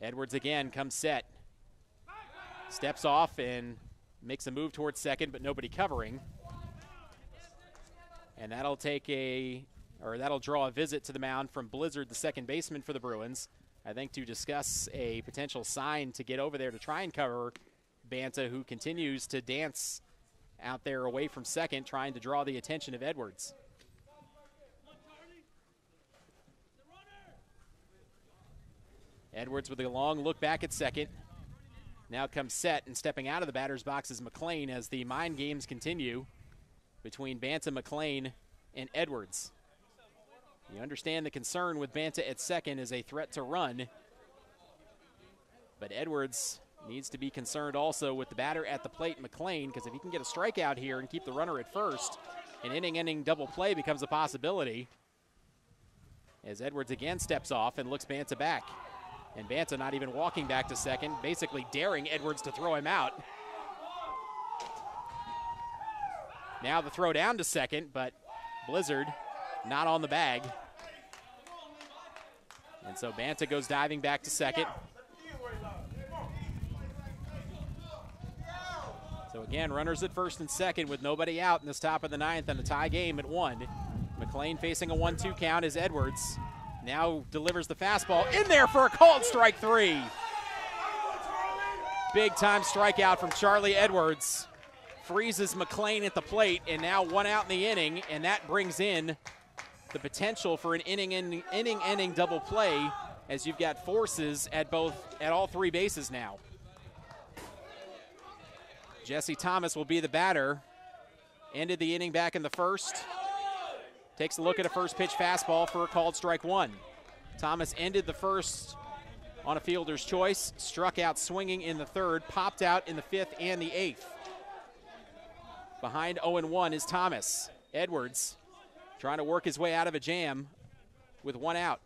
Edwards again comes set. Steps off and makes a move towards second, but nobody covering. And that'll draw a visit to the mound from Blizzard, the second baseman for the Bruins, I think to discuss a potential sign to get over there to try and cover Banta, who continues to dance out there away from second, trying to draw the attention of Edwards. Edwards with a long look back at second. Now comes set, and stepping out of the batter's box is McLean as the mind games continue between Banta, McLean, and Edwards. You understand the concern with Banta at second is a threat to run, but Edwards needs to be concerned also with the batter at the plate, McLean, because if he can get a strikeout here and keep the runner at first, An inning-ending double play becomes a possibility as Edwards again steps off and looks Banta back. And Banta not even walking back to second, basically daring Edwards to throw him out. Now the throw down to second, but Blizzard not on the bag. And so Banta goes diving back to second. So again, runners at first and second with nobody out in this top of the ninth and a tie game at 1. McLean facing a 1-2 count as Edwards now delivers the fastball in there for a called strike 3. Big time strikeout from Charlie Edwards. Freezes McLean at the plate, and now 1 out in the inning, and that brings in the potential for an inning-ending double play as you've got forces at all 3 bases now. Jesse Thomas will be the batter. Ended the inning back in the first. Takes a look at a first pitch fastball for a called strike 1. Thomas ended the first on a fielder's choice, struck out swinging in the third, popped out in the 5th and the 8th. Behind 0-1 is Thomas. Edwards trying to work his way out of a jam with 1 out.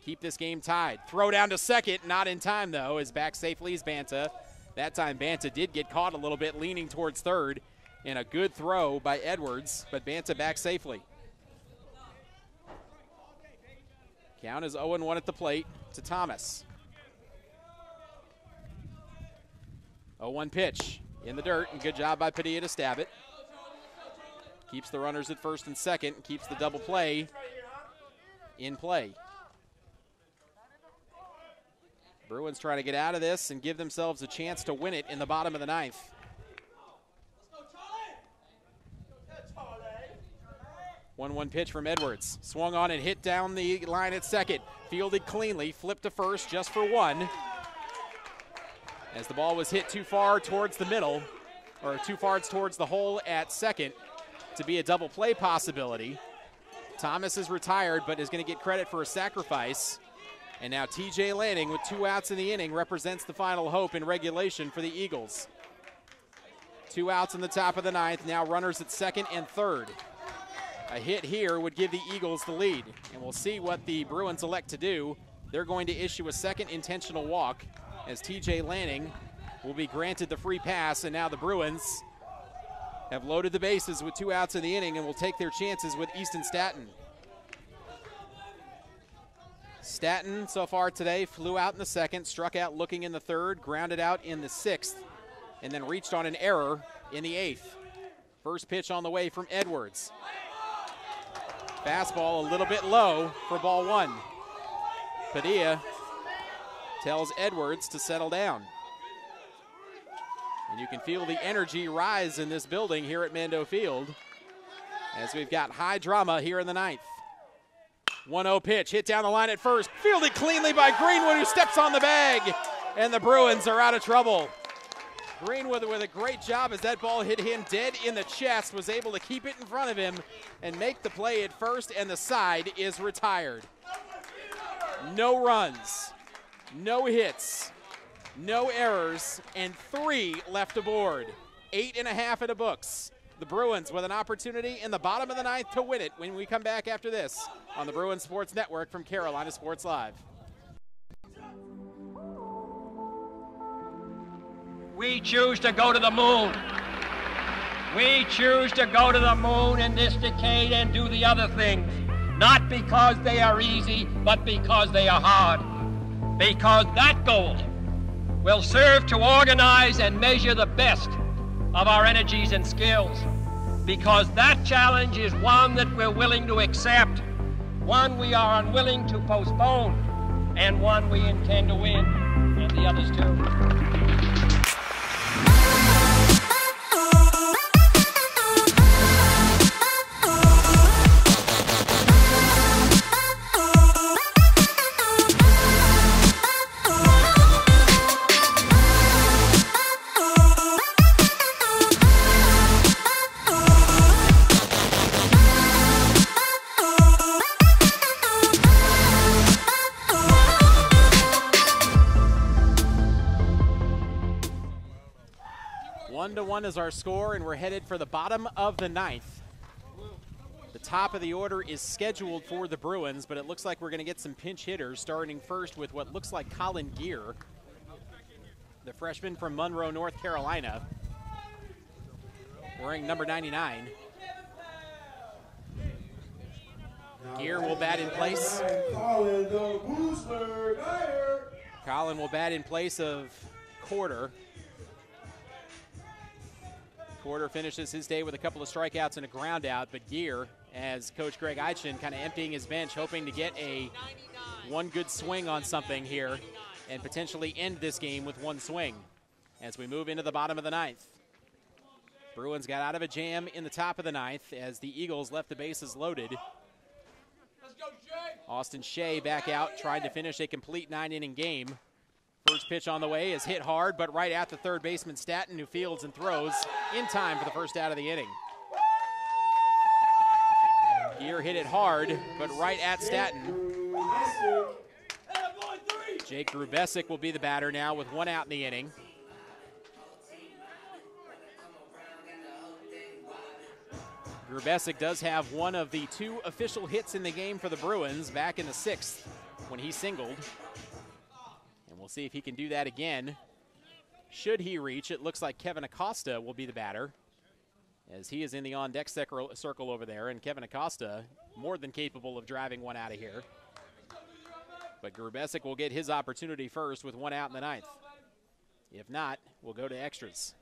Keep this game tied. Throw down to second, not in time though, as back safely is Banta. That time Banta did get caught a little bit leaning towards third, and a good throw by Edwards, but Banta back safely. Count is 0-1 at the plate to Thomas. 0-1 pitch in the dirt, and good job by Padilla to stab it. Keeps the runners at first and second, keeps the double play in play. Bruins trying to get out of this and give themselves a chance to win it in the bottom of the ninth. 1-1 pitch from Edwards. Swung on and hit down the line at second. Fielded cleanly, flipped to first just for 1. As the ball was hit too far towards the middle, or too far towards the hole at second to be a double play possibility. Thomas is retired, but is going to get credit for a sacrifice. And now TJ Lanning with 2 outs in the inning represents the final hope in regulation for the Eagles. 2 outs in the top of the ninth, now runners at second and third. A hit here would give the Eagles the lead, and we'll see what the Bruins elect to do. They're going to issue a second intentional walk as TJ Lanning will be granted the free pass, and now the Bruins have loaded the bases with 2 outs in the inning and will take their chances with Easton Staton. Staton so far today flew out in the second, struck out looking in the third, grounded out in the 6th, and then reached on an error in the 8th. First pitch on the way from Edwards. Fastball a little bit low for ball 1. Padilla tells Edwards to settle down. And you can feel the energy rise in this building here at Mando Field as we've got high drama here in the ninth. 1-0 pitch, hit down the line at first, fielded cleanly by Greenwood, who steps on the bag, and the Bruins are out of trouble. Greenwood with a great job as that ball hit him dead in the chest, was able to keep it in front of him and make the play at first, and the side is retired. No runs, no hits, no errors, and 3 left aboard. 8.5 in the books. The Bruins with an opportunity in the bottom of the ninth to win it when we come back after this on the Bruins Sports Network from Carolina Sports Live. We choose to go to the moon. We choose to go to the moon in this decade and do the other things, not because they are easy, but because they are hard. Because that goal will serve to organize and measure the best of our energies and skills. Because that challenge is one that we're willing to accept, one we are unwilling to postpone, and one we intend to win, and the others too. One is our score, and we're headed for the bottom of the ninth. The top of the order is scheduled for the Bruins, but it looks like we're going to get some pinch hitters, starting first with what looks like Colin Gear, the freshman from Monroe, North Carolina, wearing number 99. Gear will bat in place. Colin will bat in place of Corder. Corder finishes his day with a couple of strikeouts and a ground out, but Gear, as Coach Greg Eitchen kind of emptying his bench, hoping to get one good swing on something here and potentially end this game with one swing as we move into the bottom of the ninth. Bruins got out of a jam in the top of the ninth as the Eagles left the bases loaded. Austin Shea back out, trying to finish a complete 9-inning game. First pitch on the way is hit hard, but right at the third baseman Staton, who fields and throws in time for the first out of the inning. Gear hit it hard, but right at Staton. Jake Grubesic will be the batter now with one out in the inning. Grubesic does have one of the 2 official hits in the game for the Bruins back in the 6th when he singled. And we'll see if he can do that again. Should he reach, it looks like Kevin Acosta will be the batter, as he is in the on-deck circle over there, and Kevin Acosta more than capable of driving one out of here. But Grubesic will get his opportunity first with one out in the ninth. If not, we'll go to extras.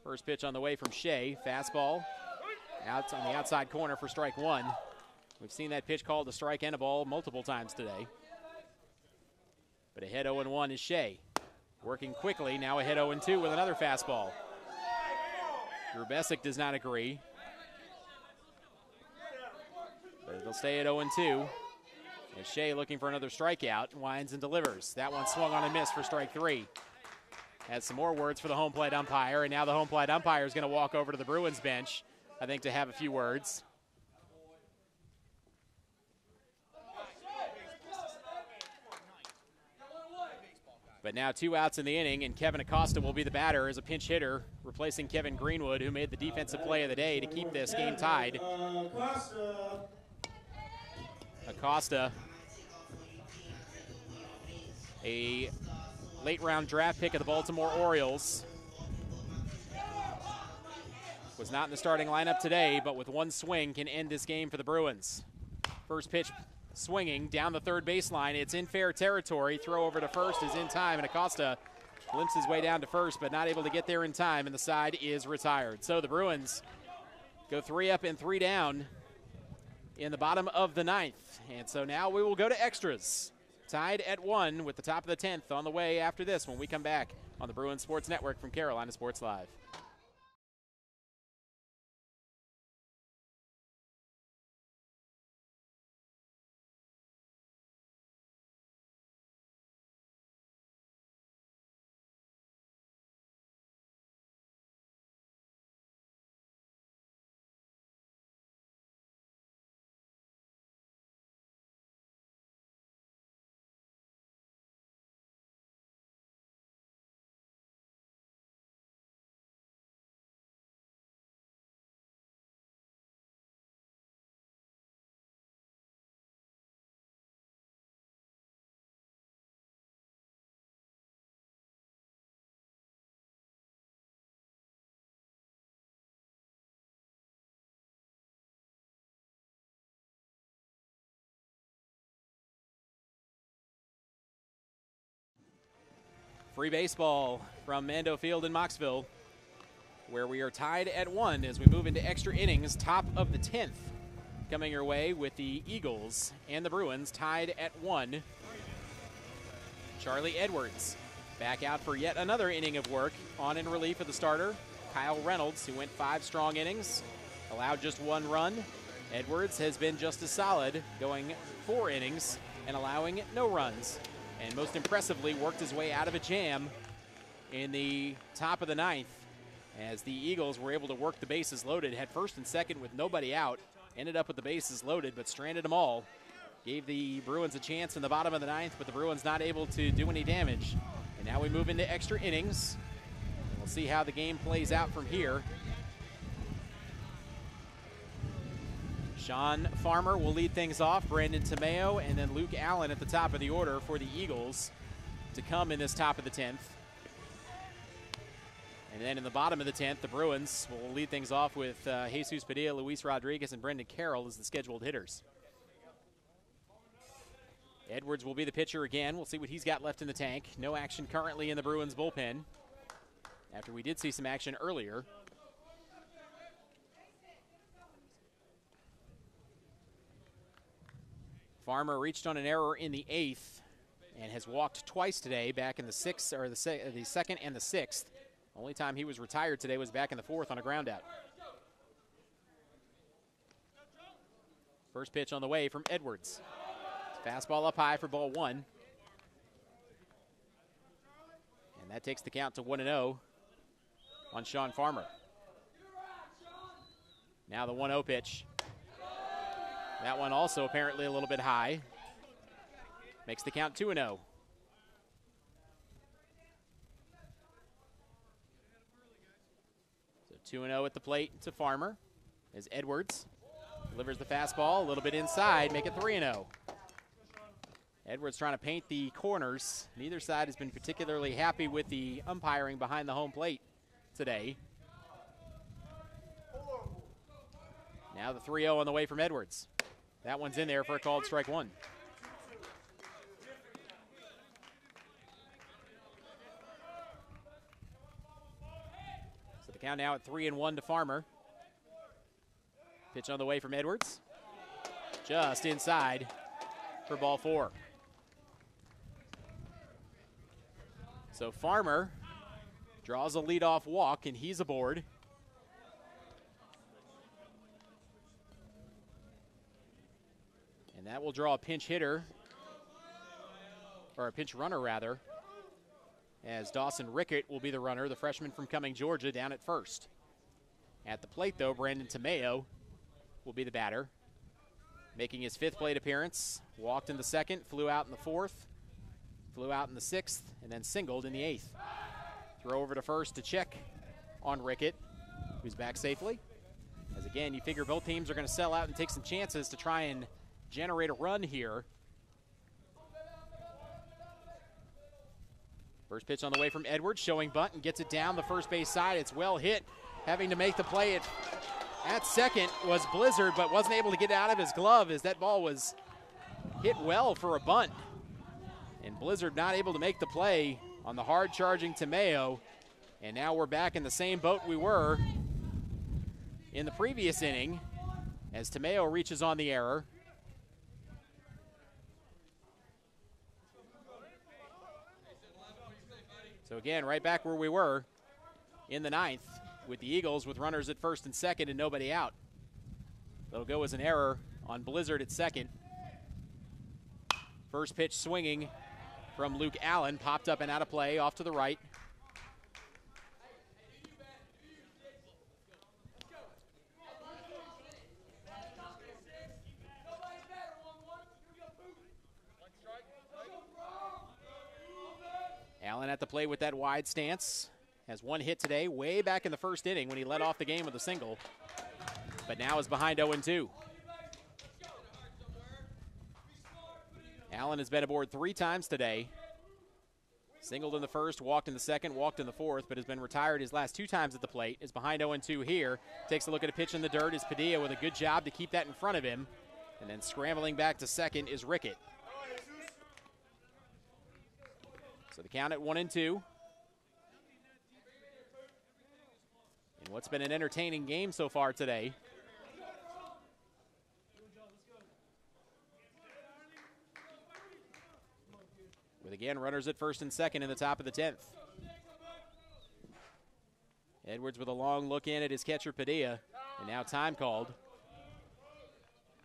First pitch on the way from Shea, fastball. Out on the outside corner for strike one. We've seen that pitch called a strike and a ball multiple times today. But ahead 0-1 is Shea. Working quickly, now ahead 0-2 with another fastball. Grubesic does not agree. But it'll stay at 0-2. And Shea looking for another strikeout, winds and delivers. That one swung on and missed for strike 3. Has some more words for the home plate umpire, and now the home plate umpire is going to walk over to the Bruins bench, I think, to have a few words. But now 2 outs in the inning, and Kevin Acosta will be the batter as a pinch hitter, replacing Kevin Greenwood, who made the defensive play of the day to keep this game tied. Acosta, a late-round draft pick of the Baltimore Orioles, was not in the starting lineup today, but with one swing can end this game for the Bruins. First pitch swinging down the third baseline. It's in fair territory. Throw over to first is in time, and Acosta limps his way down to first, but not able to get there in time, and the side is retired. So the Bruins go 3 up and 3 down in the bottom of the ninth. And so now we will go to extras. Tied at 1 with the top of the 10th on the way after this when we come back on the Bruins Sports Network from Carolina Sports Live. Free baseball from Mando Field in Moxville, where we are tied at 1 as we move into extra innings, top of the 10th. Coming your way with the Eagles and the Bruins tied at 1. Charlie Edwards back out for yet another inning of work on in relief of the starter, Kyle Reynolds, who went 5 strong innings, allowed just 1 run. Edwards has been just as solid, going 4 innings and allowing no runs. And most impressively worked his way out of a jam in the top of the 9th as the Eagles were able to work the bases loaded, had first and second with nobody out, ended up with the bases loaded but stranded them all. Gave the Bruins a chance in the bottom of the 9th, but the Bruins not able to do any damage. And now we move into extra innings. We'll see how the game plays out from here. Sean Farmer will lead things off, Brandon Tomeo, and then Luke Allen at the top of the order for the Eagles to come in this top of the 10th. And then in the bottom of the 10th, the Bruins will lead things off with Jesus Padilla, Luis Rodriguez, and Brendan Carroll as the scheduled hitters. Edwards will be the pitcher again. We'll see what he's got left in the tank. No action currently in the Bruins bullpen, after we did see some action earlier. Farmer reached on an error in the 8th and has walked twice today, back in the 6th, or the 2nd and the 6th. Only time he was retired today was back in the 4th on a ground out. First pitch on the way from Edwards. Fastball up high for ball 1. And that takes the count to 1-0 on Sean Farmer. Now the 1-0 pitch. That one also apparently a little bit high. Makes the count 2-0. So 2-0 at the plate to Farmer as Edwards delivers the fastball a little bit inside, make it 3-0. Edwards trying to paint the corners. Neither side has been particularly happy with the umpiring behind the home plate today. Now the 3-0 on the way from Edwards. That one's in there for a called strike 1. So the count now at 3-1 to Farmer. Pitch on the way from Edwards. Just inside for ball 4. So Farmer draws a leadoff walk, and he's aboard. And that will draw a pinch hitter, or a pinch runner rather, as Dawson Rickett will be the runner, the freshman from Cumming, Georgia, down at first. At the plate, though, Brandon Tomeo will be the batter, making his 5th plate appearance. Walked in the 2nd, flew out in the 4th, flew out in the 6th, and then singled in the 8th. Throw over to first to check on Rickett, who's back safely. As again, you figure both teams are going to sell out and take some chances to try and generate a run here. First pitch on the way from Edwards, showing bunt and gets it down the first base side. It's well hit. Having to make the play at second was Blizzard, but wasn't able to get it out of his glove as that ball was hit well for a bunt. And Blizzard not able to make the play on the hard-charging Tomeo. And now we're back in the same boat we were in the previous inning as Tomeo reaches on the error. So again, right back where we were in the 9th with the Eagles with runners at first and second and nobody out. That'll go as an error on Blizzard at second. First pitch swinging from Luke Allen, popped up and out of play, off to the right. Allen at the plate with that wide stance. Has one hit today, way back in the first inning when he led off the game with a single. But now is behind 0-2. Allen has been aboard 3 times today. Singled in the first, walked in the second, walked in the 4th, but has been retired his last 2 times at the plate. Is behind 0-2 here. Takes a look at a pitch in the dirt. Is Padilla with a good job to keep that in front of him. And then scrambling back to second is Rickett. So the count at 1-2. And what's been an entertaining game so far today. With again runners at first and second in the top of the 10th. Edwards with a long look in at his catcher Padilla. And now time called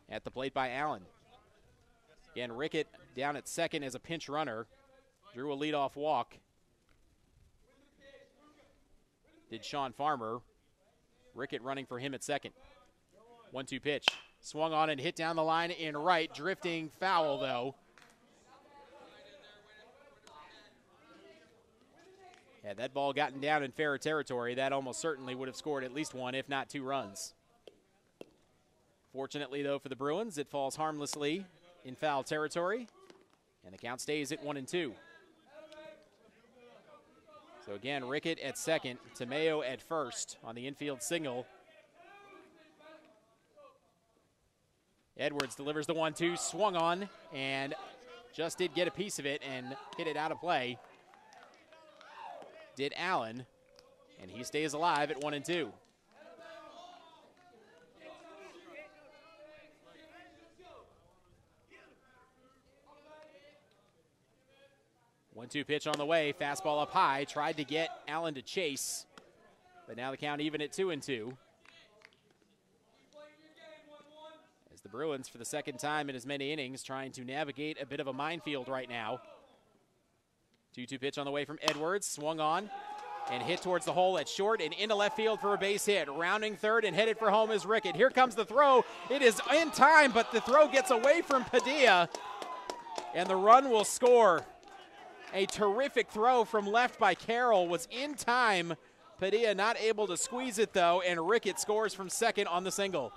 at the plate by Allen. Again, Rickett down at second as a pinch runner. Drew a leadoff walk. Did Sean Farmer. Rickett running for him at second. 1-2 pitch. Swung on and hit down the line in right. Drifting foul, though. Had that ball gotten down in fair territory, that almost certainly would have scored at least 1, if not 2 runs. Fortunately, though, for the Bruins, it falls harmlessly in foul territory, and the count stays at 1-2. So again, Rickett at second, Tamayo at first on the infield single. Edwards delivers the 1-2, swung on, and just did get a piece of it and hit it out of play. Did Allen, and he stays alive at 1-2. 1-2 pitch on the way, fastball up high, tried to get Allen to chase, but now the count even at 2-2. As the Bruins, for the second time in as many innings, trying to navigate a bit of a minefield right now. 2-2 pitch on the way from Edwards, swung on and hit towards the hole at short and into left field for a base hit. Rounding third and headed for home is Rickett. Here comes the throw. It is in time, but the throw gets away from Padilla, and the run will score. A terrific throw from left by Carroll was in time. Padilla not able to squeeze it, though, and Rickett scores from second on the single.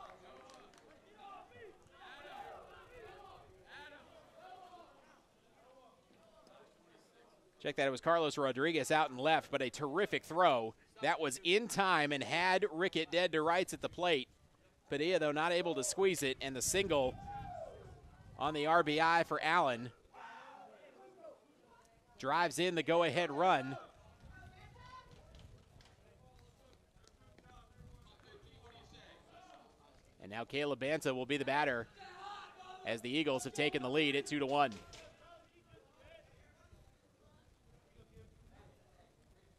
Check that, it was Carlos Rodriguez out and left, but a terrific throw. That was in time and had Rickett dead to rights at the plate. Padilla, though, not able to squeeze it, and the single on the RBI for Allen. Drives in the go-ahead run. And now Caleb Banta will be the batter as the Eagles have taken the lead at 2-1.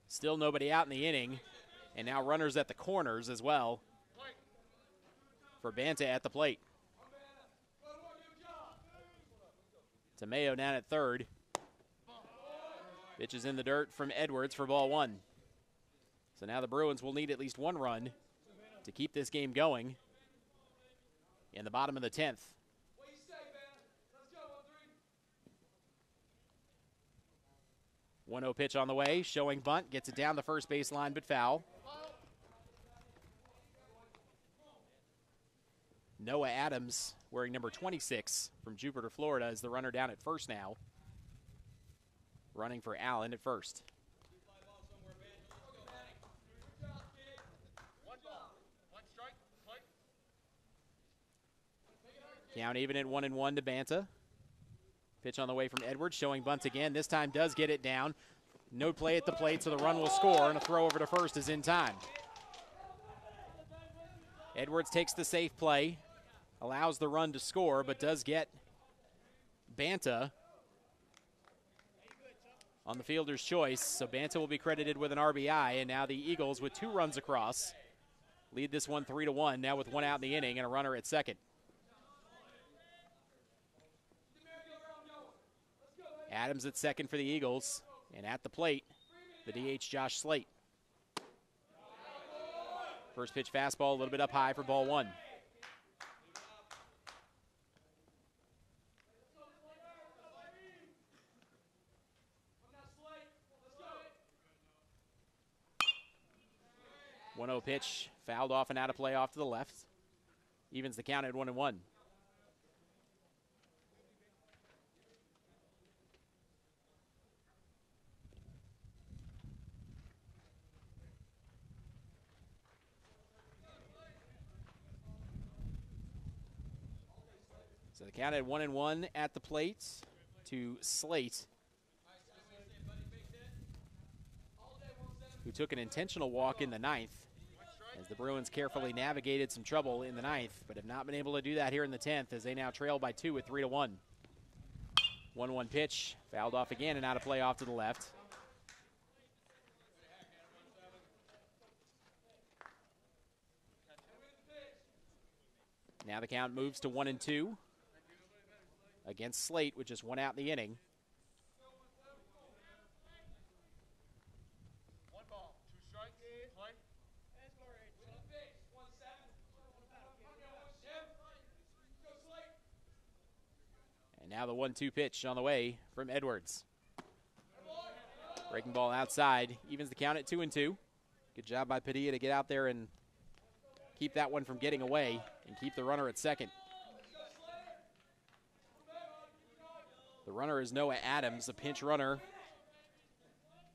Still nobody out in the inning, and now runners at the corners as well for Banta at the plate. Tamayo down at third. Pitch is in the dirt from Edwards for ball one. So now the Bruins will need at least one run to keep this game going in the bottom of the 10th. 1-0 pitch on the way, showing bunt, gets it down the first baseline, but foul. Noah Adams, wearing number 26 from Jupiter, Florida, is the runner down at first now. Running for Allen at first. Count even at 1-1 to Banta. Pitch on the way from Edwards, showing bunt again. This time does get it down. No play at the plate, so the run will score, and a throw over to first is in time. Edwards takes the safe play, allows the run to score, but does get Banta on the fielder's choice, so Banta will be credited with an RBI, and now the Eagles, with 2 runs across, lead this one 3-1, now with 1 out in the inning and a runner at second. Adams at second for the Eagles, and at the plate, the DH Josh Slate. First pitch fastball, a little bit up high for ball one. .1-0 pitch, fouled off and out of play off to the left. Evens the count at 1-1. So the count at 1-1 at the plate to Slate, who took an intentional walk in the ninth, as the Bruins carefully navigated some trouble in the ninth, but have not been able to do that here in the 10th, as they now trail by 2 at 3-1. 1-1 pitch, fouled off again and out of play off to the left. Now the count moves to 1-2 against Slate, with just 1 out in the inning. And now the 1-2 pitch on the way from Edwards. Breaking ball outside, evens the count at 2-2. Good job by Padilla to get out there and keep that one from getting away and keep the runner at second. The runner is Noah Adams, the pinch runner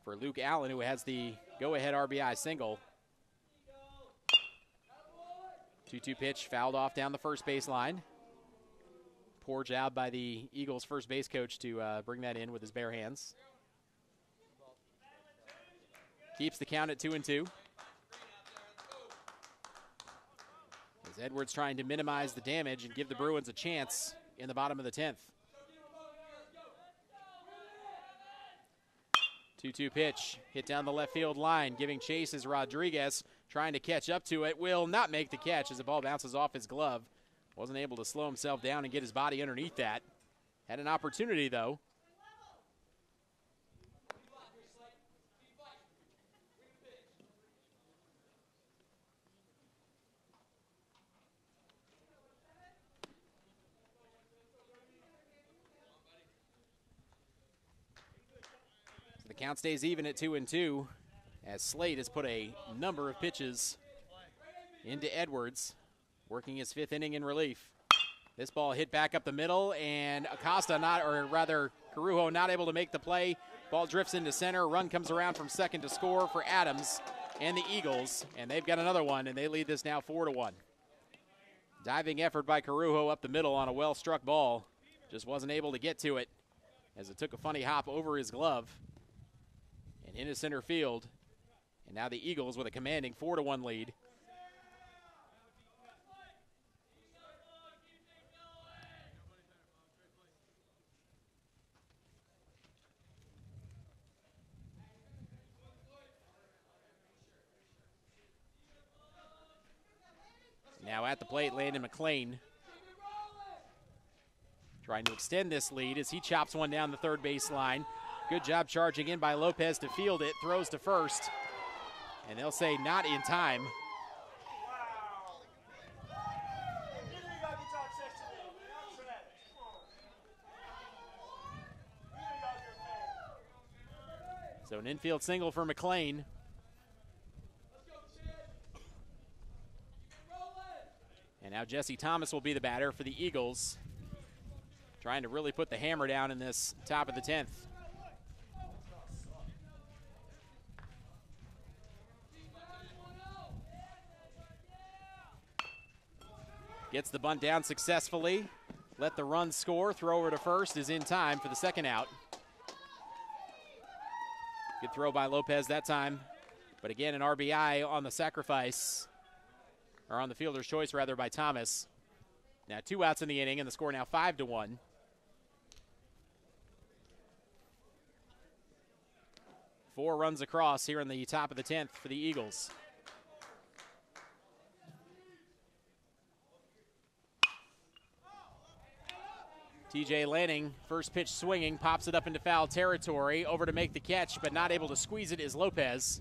for Luke Allen, who has the go-ahead RBI single. 2-2 pitch, fouled off down the first baseline. Poor job by the Eagles' first base coach to bring that in with his bare hands. Keeps the count at 2-2. As Edwards trying to minimize the damage and give the Bruins a chance in the bottom of the 10th. 2-2 pitch, hit down the left field line, giving chase is Rodriguez, trying to catch up to it, will not make the catch as the ball bounces off his glove. Wasn't able to slow himself down and get his body underneath that. Had an opportunity, though. The count stays even at 2-2 as Slade has put a number of pitches into Edwards, working his 5th inning in relief. This ball hit back up the middle, and Acosta Carujo not able to make the play. Ball drifts into center. Run comes around from second to score for Adams and the Eagles, and they've got another one, and they lead this now 4-1. Diving effort by Carujo up the middle on a well-struck ball. Just wasn't able to get to it as it took a funny hop over his glove and into center field. And now the Eagles with a commanding 4-1 lead. Now at the plate, Landon McLean trying to extend this lead as he chops one down the third base line. Good job charging in by Lopez to field it, throws to first, and they'll say not in time. So an infield single for McLean. And now Jesse Thomas will be the batter for the Eagles, trying to really put the hammer down in this top of the 10th. Gets the bunt down successfully. Let the run score. Throw over to first is in time for the second out. Good throw by Lopez that time. But again, an RBI on the sacrifice, or on the fielder's choice rather, by Thomas. Now 2 outs in the inning, and the score now 5-1. Four runs across here in the top of the 10th for the Eagles. TJ Lanning, first pitch swinging, pops it up into foul territory. Over to make the catch, but not able to squeeze it is Lopez.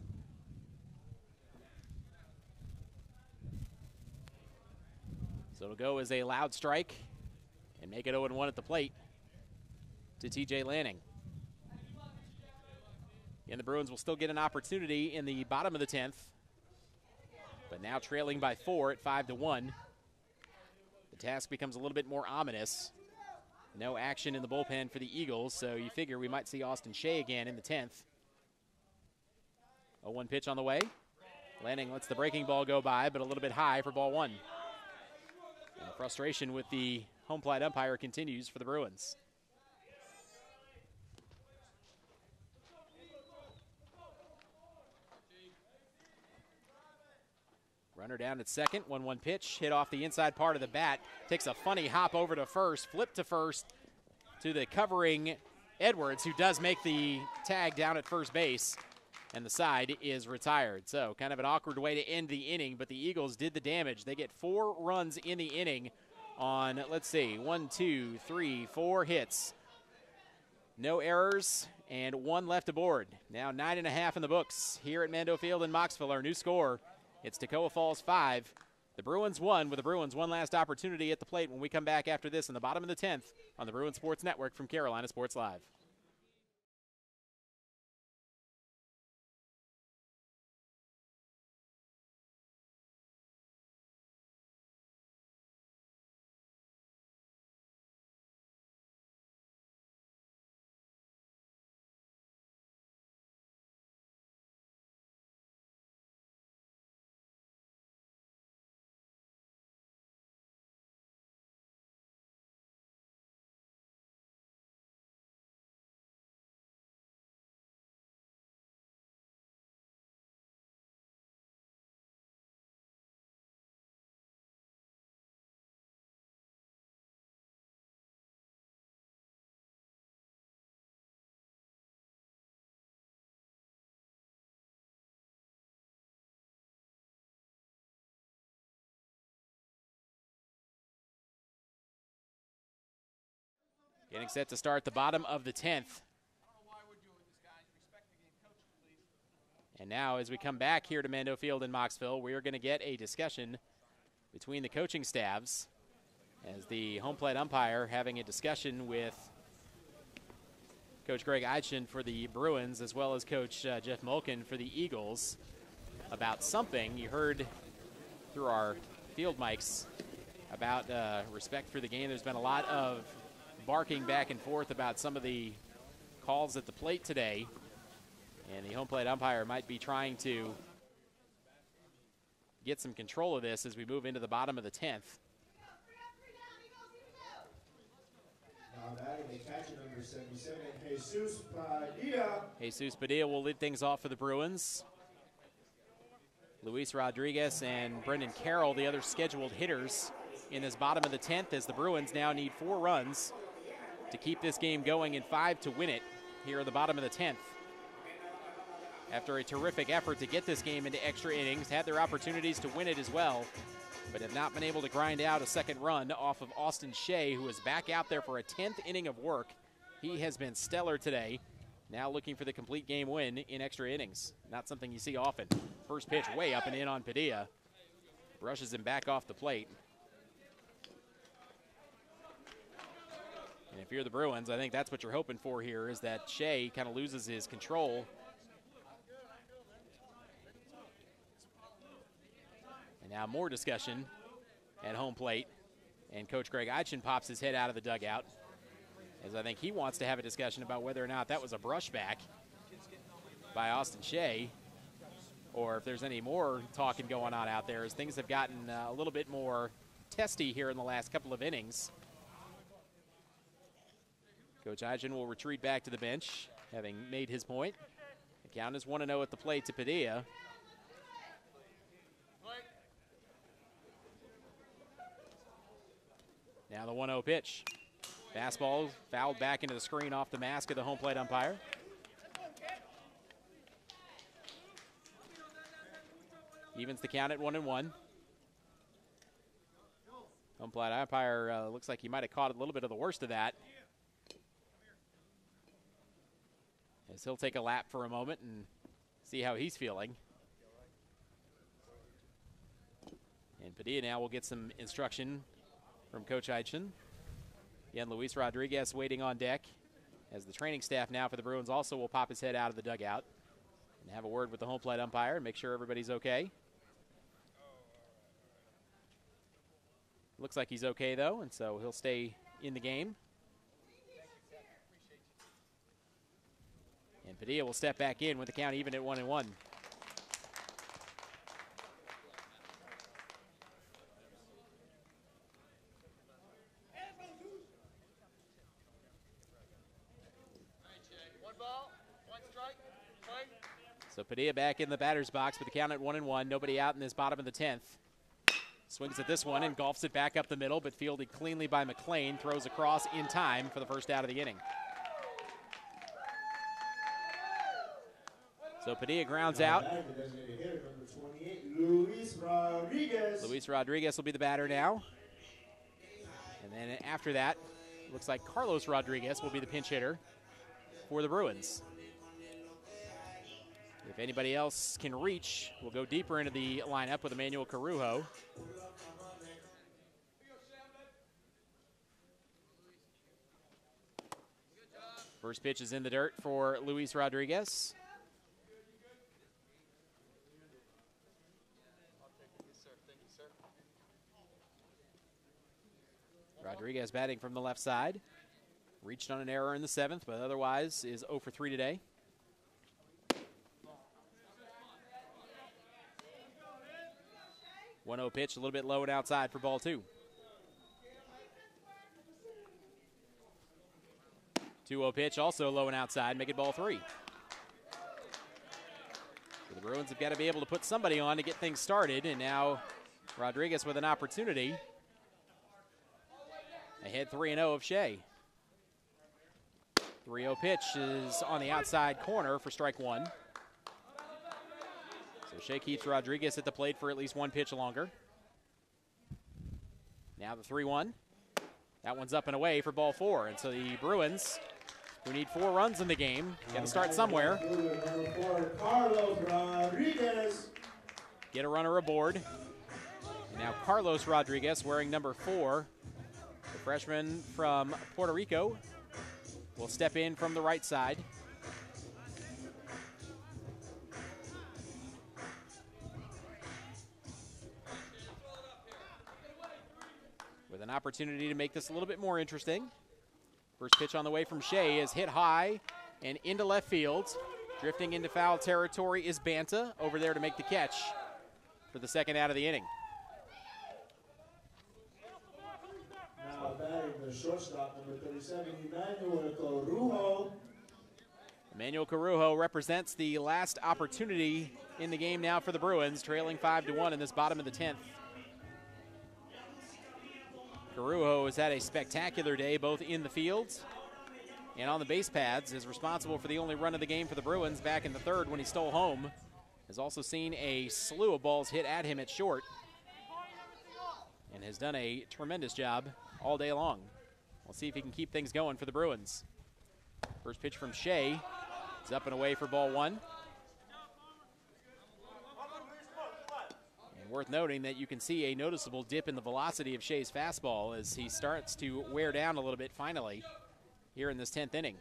So it'll go as a loud strike and make it 0-1 at the plate to TJ Lanning. And the Bruins will still get an opportunity in the bottom of the 10th, but now trailing by 4 at 5-1. The task becomes a little bit more ominous. No action in the bullpen for the Eagles, so you figure we might see Austin Shea again in the 10th. 0-1 pitch on the way. Lanning lets the breaking ball go by, but a little bit high for ball 1. And the frustration with the home plate umpire continues for the Bruins. Runner down at second, 1-1 pitch, hit off the inside part of the bat, takes a funny hop over to first, flip to first to the covering Edwards, who does make the tag down at first base, and the side is retired. So kind of an awkward way to end the inning, but the Eagles did the damage. They get 4 runs in the inning on, let's see, 1, 2, 3, 4 hits. No errors and 1 left aboard. Now 9.5 in the books here at Mando Field in Moxville. Our new score, it's Toccoa Falls 5. The Bruins 1, with the Bruins one last opportunity at the plate when we come back after this in the bottom of the 10th on the Bruins Sports Network from Carolina Sports Live. Getting set to start the bottom of the 10th. And now as we come back here to Mando Field in Moxville, we are going to get a discussion between the coaching staffs as the home plate umpire having a discussion with Coach Greg Eidchen for the Bruins as well as Coach Jeff Mulkin for the Eagles about something. You heard through our field mics about respect for the game. There's been a lot of barking back and forth about some of the calls at the plate today. And the home plate umpire might be trying to get some control of this as we move into the bottom of the 10th. Now batting the catcher, number 77, Jesus Padilla. Jesus Padilla will lead things off for the Bruins. Luis Rodriguez and Brendan Carroll, the other scheduled hitters in this bottom of the 10th, as the Bruins now need 4 runs to keep this game going and 5 to win it here at the bottom of the 10th. After a terrific effort to get this game into extra innings, had their opportunities to win it as well, but have not been able to grind out a second run off of Austin Shea, who is back out there for a 10th inning of work. He has been stellar today, now looking for the complete game win in extra innings. Not something you see often. First pitch way up and in on Padilla. Brushes him back off the plate. And if you're the Bruins, I think that's what you're hoping for here, is that Shea kind of loses his control. And now more discussion at home plate. And Coach Greg Eidchen pops his head out of the dugout, as I think he wants to have a discussion about whether or not that was a brushback by Austin Shea, or if there's any more talking going on out there, as things have gotten a little bit more testy here in the last couple of innings. Coach Eidchen will retreat back to the bench, having made his point. The count is 1-0 at the plate to Padilla. Now the 1-0 pitch. Fastball fouled back into the screen off the mask of the home plate umpire. Evens the count at 1-1. Home plate umpire looks like he might have caught a little bit of the worst of that, as he'll take a lap for a moment and see how he's feeling. And Padilla now will get some instruction from Coach Eidchen. Again, Luis Rodriguez waiting on deck, as the training staff now for the Bruins also will pop his head out of the dugout and have a word with the home plate umpire and make sure everybody's okay. Looks like he's okay, though, and so he'll stay in the game. And Padilla will step back in with the count even at 1-1. So Padilla back in the batter's box with the count at 1-1. Nobody out in this bottom of the 10th. Swings at this one and golfs it back up the middle, but fielded cleanly by McLean. Throws across in time for the first out of the inning. So Padilla grounds out. Luis Rodriguez will be the batter now. And then after that, looks like Carlos Rodriguez will be the pinch hitter for the Bruins. If anybody else can reach, we'll go deeper into the lineup with Emmanuel Carujo. First pitch is in the dirt for Luis Rodriguez. Rodriguez batting from the left side. Reached on an error in the 7th, but otherwise is 0 for 3 today. One 0 pitch, a little bit low and outside for ball 2. 2-0 pitch, also low and outside, make it ball 3. So the Bruins have got to be able to put somebody on to get things started, and now Rodriguez with an opportunity. Ahead 3-0 of Shea. 3-0 pitch is on the outside corner for strike 1. So Shea keeps Rodriguez at the plate for at least one pitch longer. Now the 3-1. That one's up and away for ball 4. And so the Bruins, who need 4 runs in the game, got to start somewhere. Carlos Rodriguez. Get a runner aboard. And now Carlos Rodriguez, wearing number 4, the freshman from Puerto Rico, will step in from the right side. With an opportunity to make this a little bit more interesting. First pitch on the way from Shea is hit high and into left field. Drifting into foul territory is Banta over there to make the catch for the second out of the inning. Now batting the shortstop, number 37, Emmanuel Corujo. Emmanuel Corujo represents the last opportunity in the game now for the Bruins, trailing 5-1 in this bottom of the 10th. Corujo has had a spectacular day both in the field and on the base pads. Is responsible for the only run of the game for the Bruins back in the 3rd when he stole home. Has also seen a slew of balls hit at him at short and has done a tremendous job all day long. We'll see if he can keep things going for the Bruins. First pitch from Shea is up and away for ball 1. Worth noting that you can see a noticeable dip in the velocity of Shea's fastball as he starts to wear down a little bit finally here in this 10th inning.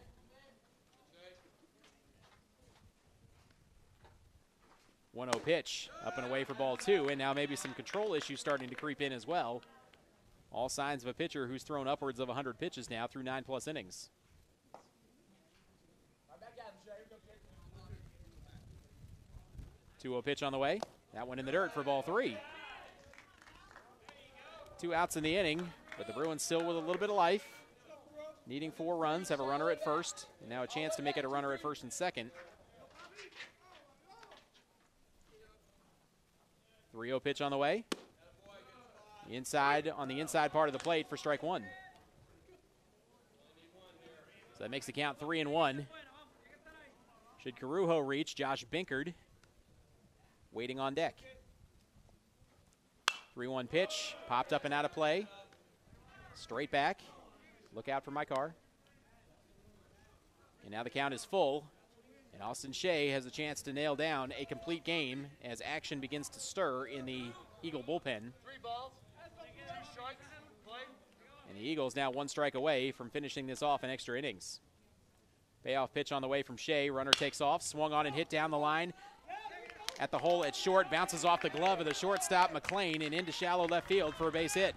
One 1-0 pitch, up and away for ball 2, and now maybe some control issues starting to creep in as well. All signs of a pitcher who's thrown upwards of 100 pitches now through 9+ innings. 2-0 pitch on the way. That one in the dirt for ball 3. 2 outs in the inning, but the Bruins still with a little bit of life. Needing 4 runs, have a runner at first, and now a chance to make it a runner at first and second. 3-0 pitch on the way. Inside, on the inside part of the plate for strike 1. So that makes the count 3-1. Should Corujo reach, Josh Binkard waiting on deck. 3-1 pitch, popped up and out of play. Straight back. Look out for my car. And now the count is full. And Austin Shea has a chance to nail down a complete game as action begins to stir in the Eagle bullpen. 3 balls, 2 strikes, play. And the Eagles now 1 strike away from finishing this off in extra innings. Payoff pitch on the way from Shea. Runner takes off, swung on and hit down the line. At the hole at short, bounces off the glove of the shortstop McLean and into shallow left field for a base hit.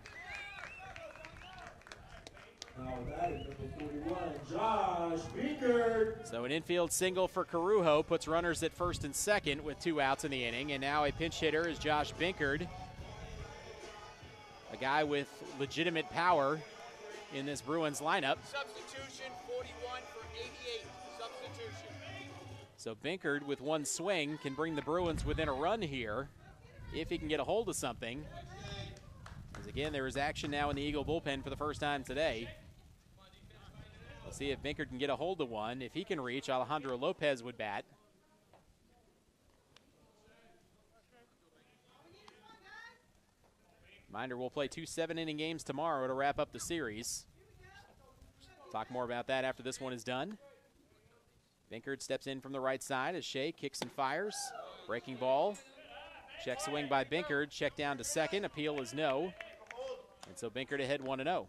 Now that is number 41, Josh Binkard. So an infield single for Corujo puts runners at first and second with 2 outs in the inning, and now a pinch hitter is Josh Binkard, a guy with legitimate power in this Bruins lineup. Substitution, 41 for 88. Substitution. So Binkard with 1 swing can bring the Bruins within a run here if he can get a hold of something. As again, there is action now in the Eagle bullpen for the first time today. We'll see if Binkard can get a hold of one. If he can reach, Alejandro Lopez would bat. Reminder, we'll play 2 7-inning games tomorrow to wrap up the series. Talk more about that after this one is done. Binkard steps in from the right side as Shea kicks and fires. Breaking ball. Check swing by Binkard. Check down to second. Appeal is no. And so Binkard ahead 1-0.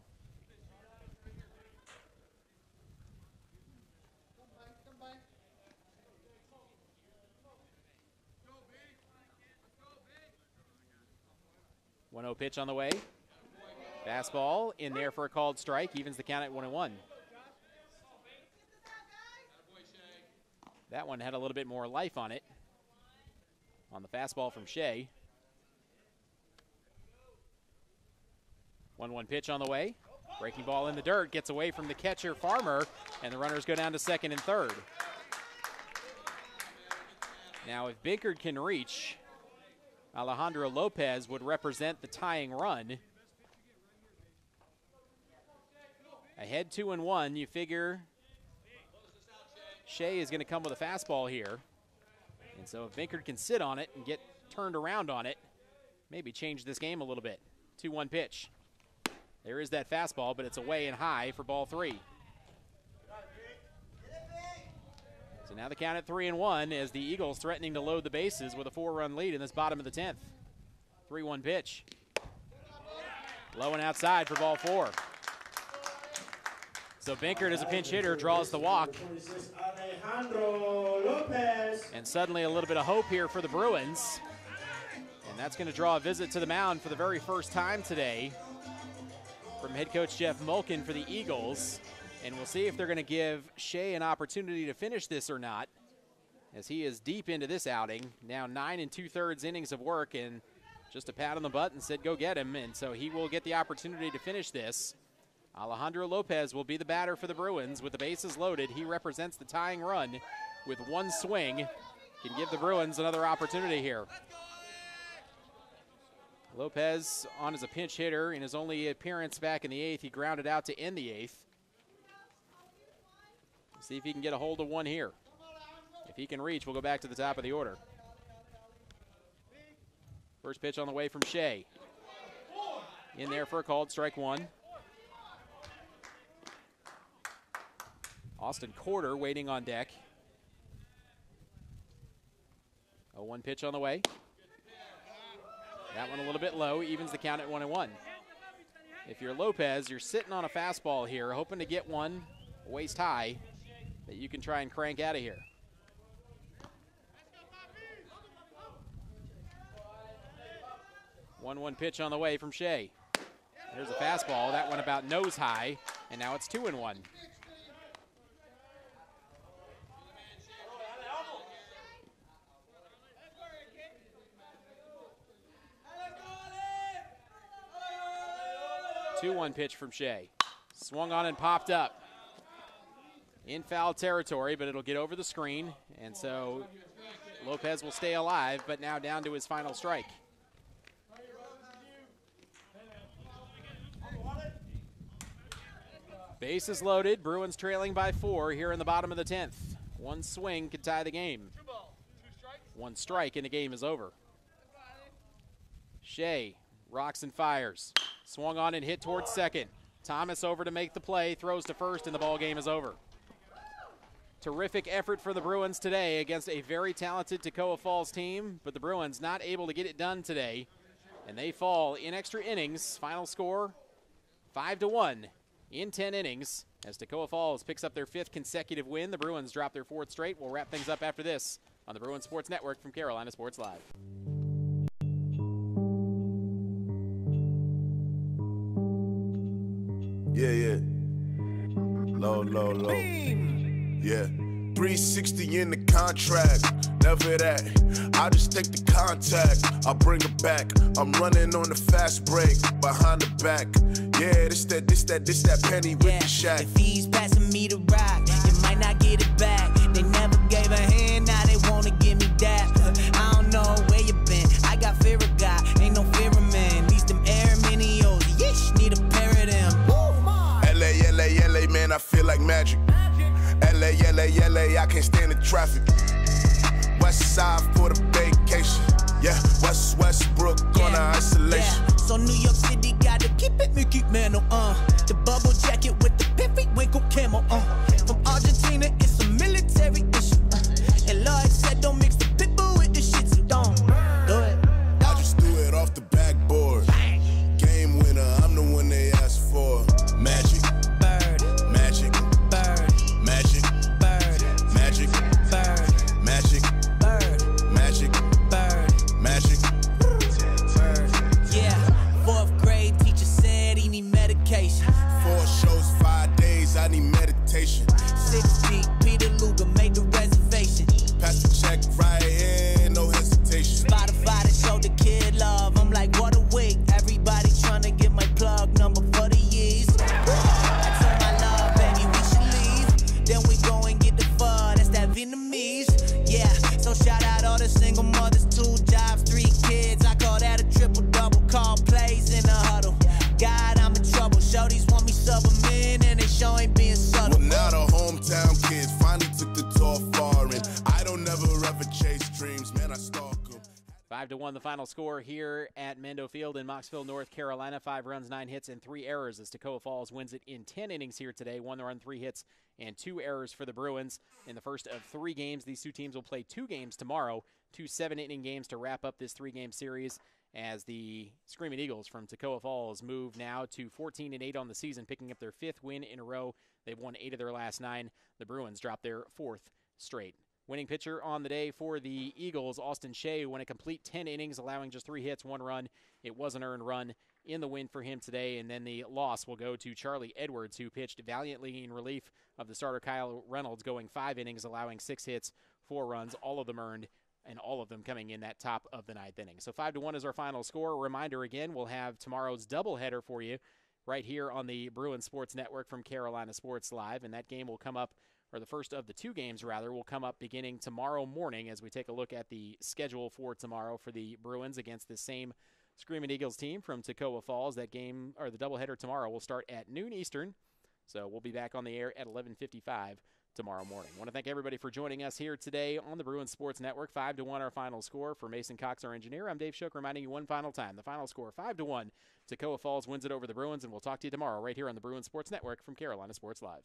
One-0 pitch on the way. Fastball in there for a called strike. Evens the count at 1-1. That one had a little bit more life on it. On the fastball from Shea. 1-1 pitch on the way. Breaking ball in the dirt, gets away from the catcher Farmer, and the runners go down to second and third. Now if Binkard can reach, Alejandro Lopez would represent the tying run. Ahead 2-1, you figure Shea is going to come with a fastball here. And so if Binkard can sit on it and get turned around on it, maybe change this game a little bit. 2-1 pitch. There is that fastball, but it's away and high for ball 3. So now the count at 3-1 as the Eagles threatening to load the bases with a 4-run lead in this bottom of the 10th. 3-1 pitch. Low and outside for ball 4. So Binkert, as a pinch hitter, draws the walk. And suddenly a little bit of hope here for the Bruins. And that's going to draw a visit to the mound for the very first time today from head coach Jeff Mulkin for the Eagles. And we'll see if they're going to give Shea an opportunity to finish this or not, as he is deep into this outing. Now 9 2/3 innings of work, and just a pat on the butt and said go get him. And so he will get the opportunity to finish this. Alejandro Lopez will be the batter for the Bruins with the bases loaded. He represents the tying run with one swing. Can give the Bruins another opportunity here. Lopez on as a pinch hitter in his only appearance back in the 8th. He grounded out to end the 8th. See if he can get a hold of one here. If he can reach, we'll go back to the top of the order. First pitch on the way from Shea. In there for a called strike 1. Austin Corder waiting on deck. 0-1 pitch on the way. That one a little bit low, evens the count at 1-1. If you're Lopez, you're sitting on a fastball here, hoping to get one waist high that you can try and crank out of here. One pitch on the way from Shea. There's a fastball. That one about nose high, and now it's 2-1. Two-one pitch from Shea. Swung on and popped up. In foul territory, but it'll get over the screen, and so Lopez will stay alive, but now down to his final strike. Bases loaded, Bruins trailing by 4 here in the bottom of the 10th. One swing could tie the game. One strike and the game is over. Shea rocks and fires. Swung on and hit towards second. Thomas over to make the play, throws to first, and the ball game is over. Terrific effort for the Bruins today against a very talented Toccoa Falls team, but the Bruins not able to get it done today, and they fall in extra innings. Final score, 5-1 in 10 innings as Toccoa Falls picks up their 5th consecutive win. The Bruins drop their 4th straight. We'll wrap things up after this on the Bruins Sports Network from Carolina Sports Live. Yeah. Low. Yeah. 360 in the contract. Never that. I just take the contact. I bring it back. I'm running on the fast break. Behind the back. Yeah, this that penny with the shack. The fees passing me the rock. They might not get it back. They never gave a hand. Now they wanna give me that. I don't know where you been. I got fear of God. Ain't no fear of man. These them air minios. Yeesh, need a pair of them. LA, man, I feel like magic. LA, I can't stand the traffic. West side for the vacation. Yeah, Westbrook on the isolation. Yeah. So New York City gotta keep it Mickey Mantle, the bubble jacket with the piffy winkle camo, From Argentina, it's a military issue, And Lloyd said don't mix the pitbull with the shit, so don't do it. I just threw it off the backboard. Game winner, I'm the one they asked for. Magic. Medication. 4 shows, 5 days, I need meditation. 5-1 the final score here at Mando Field in Moxville, North Carolina. 5 runs, 9 hits, and 3 errors as Toccoa Falls wins it in 10 innings here today. 1 run, 3 hits, and 2 errors for the Bruins. In the first of 3 games, these 2 teams will play 2 games tomorrow, 2 7-inning games to wrap up this 3-game series as the Screaming Eagles from Toccoa Falls move now to 14-8 on the season, picking up their 5th win in a row. They've won 8 of their last 9. The Bruins dropped their 4th straight. Winning pitcher on the day for the Eagles, Austin Shea, went a complete 10 innings, allowing just 3 hits, 1 run. It was an earned run in the win for him today, and then the loss will go to Charlie Edwards, who pitched valiantly in relief of the starter Kyle Reynolds, going 5 innings, allowing 6 hits, 4 runs, all of them earned, and all of them coming in that top of the 9th inning. So 5-1 is our final score. A reminder again, we'll have tomorrow's doubleheader for you right here on the Bruins Sports Network from Carolina Sports Live, and that game will come up, or the first of the 2 games, rather, will come up beginning tomorrow morning as we take a look at the schedule for tomorrow for the Bruins against the same Screaming Eagles team from Toccoa Falls. That game, or the doubleheader tomorrow, will start at noon Eastern, so we'll be back on the air at 11:55 tomorrow morning. I want to thank everybody for joining us here today on the Bruins Sports Network. 5-1 our final score. For Mason Cox, our engineer, I'm Dave Shook, reminding you one final time. The final score, 5-1. Toccoa Falls wins it over the Bruins, and we'll talk to you tomorrow right here on the Bruins Sports Network from Carolina Sports Live.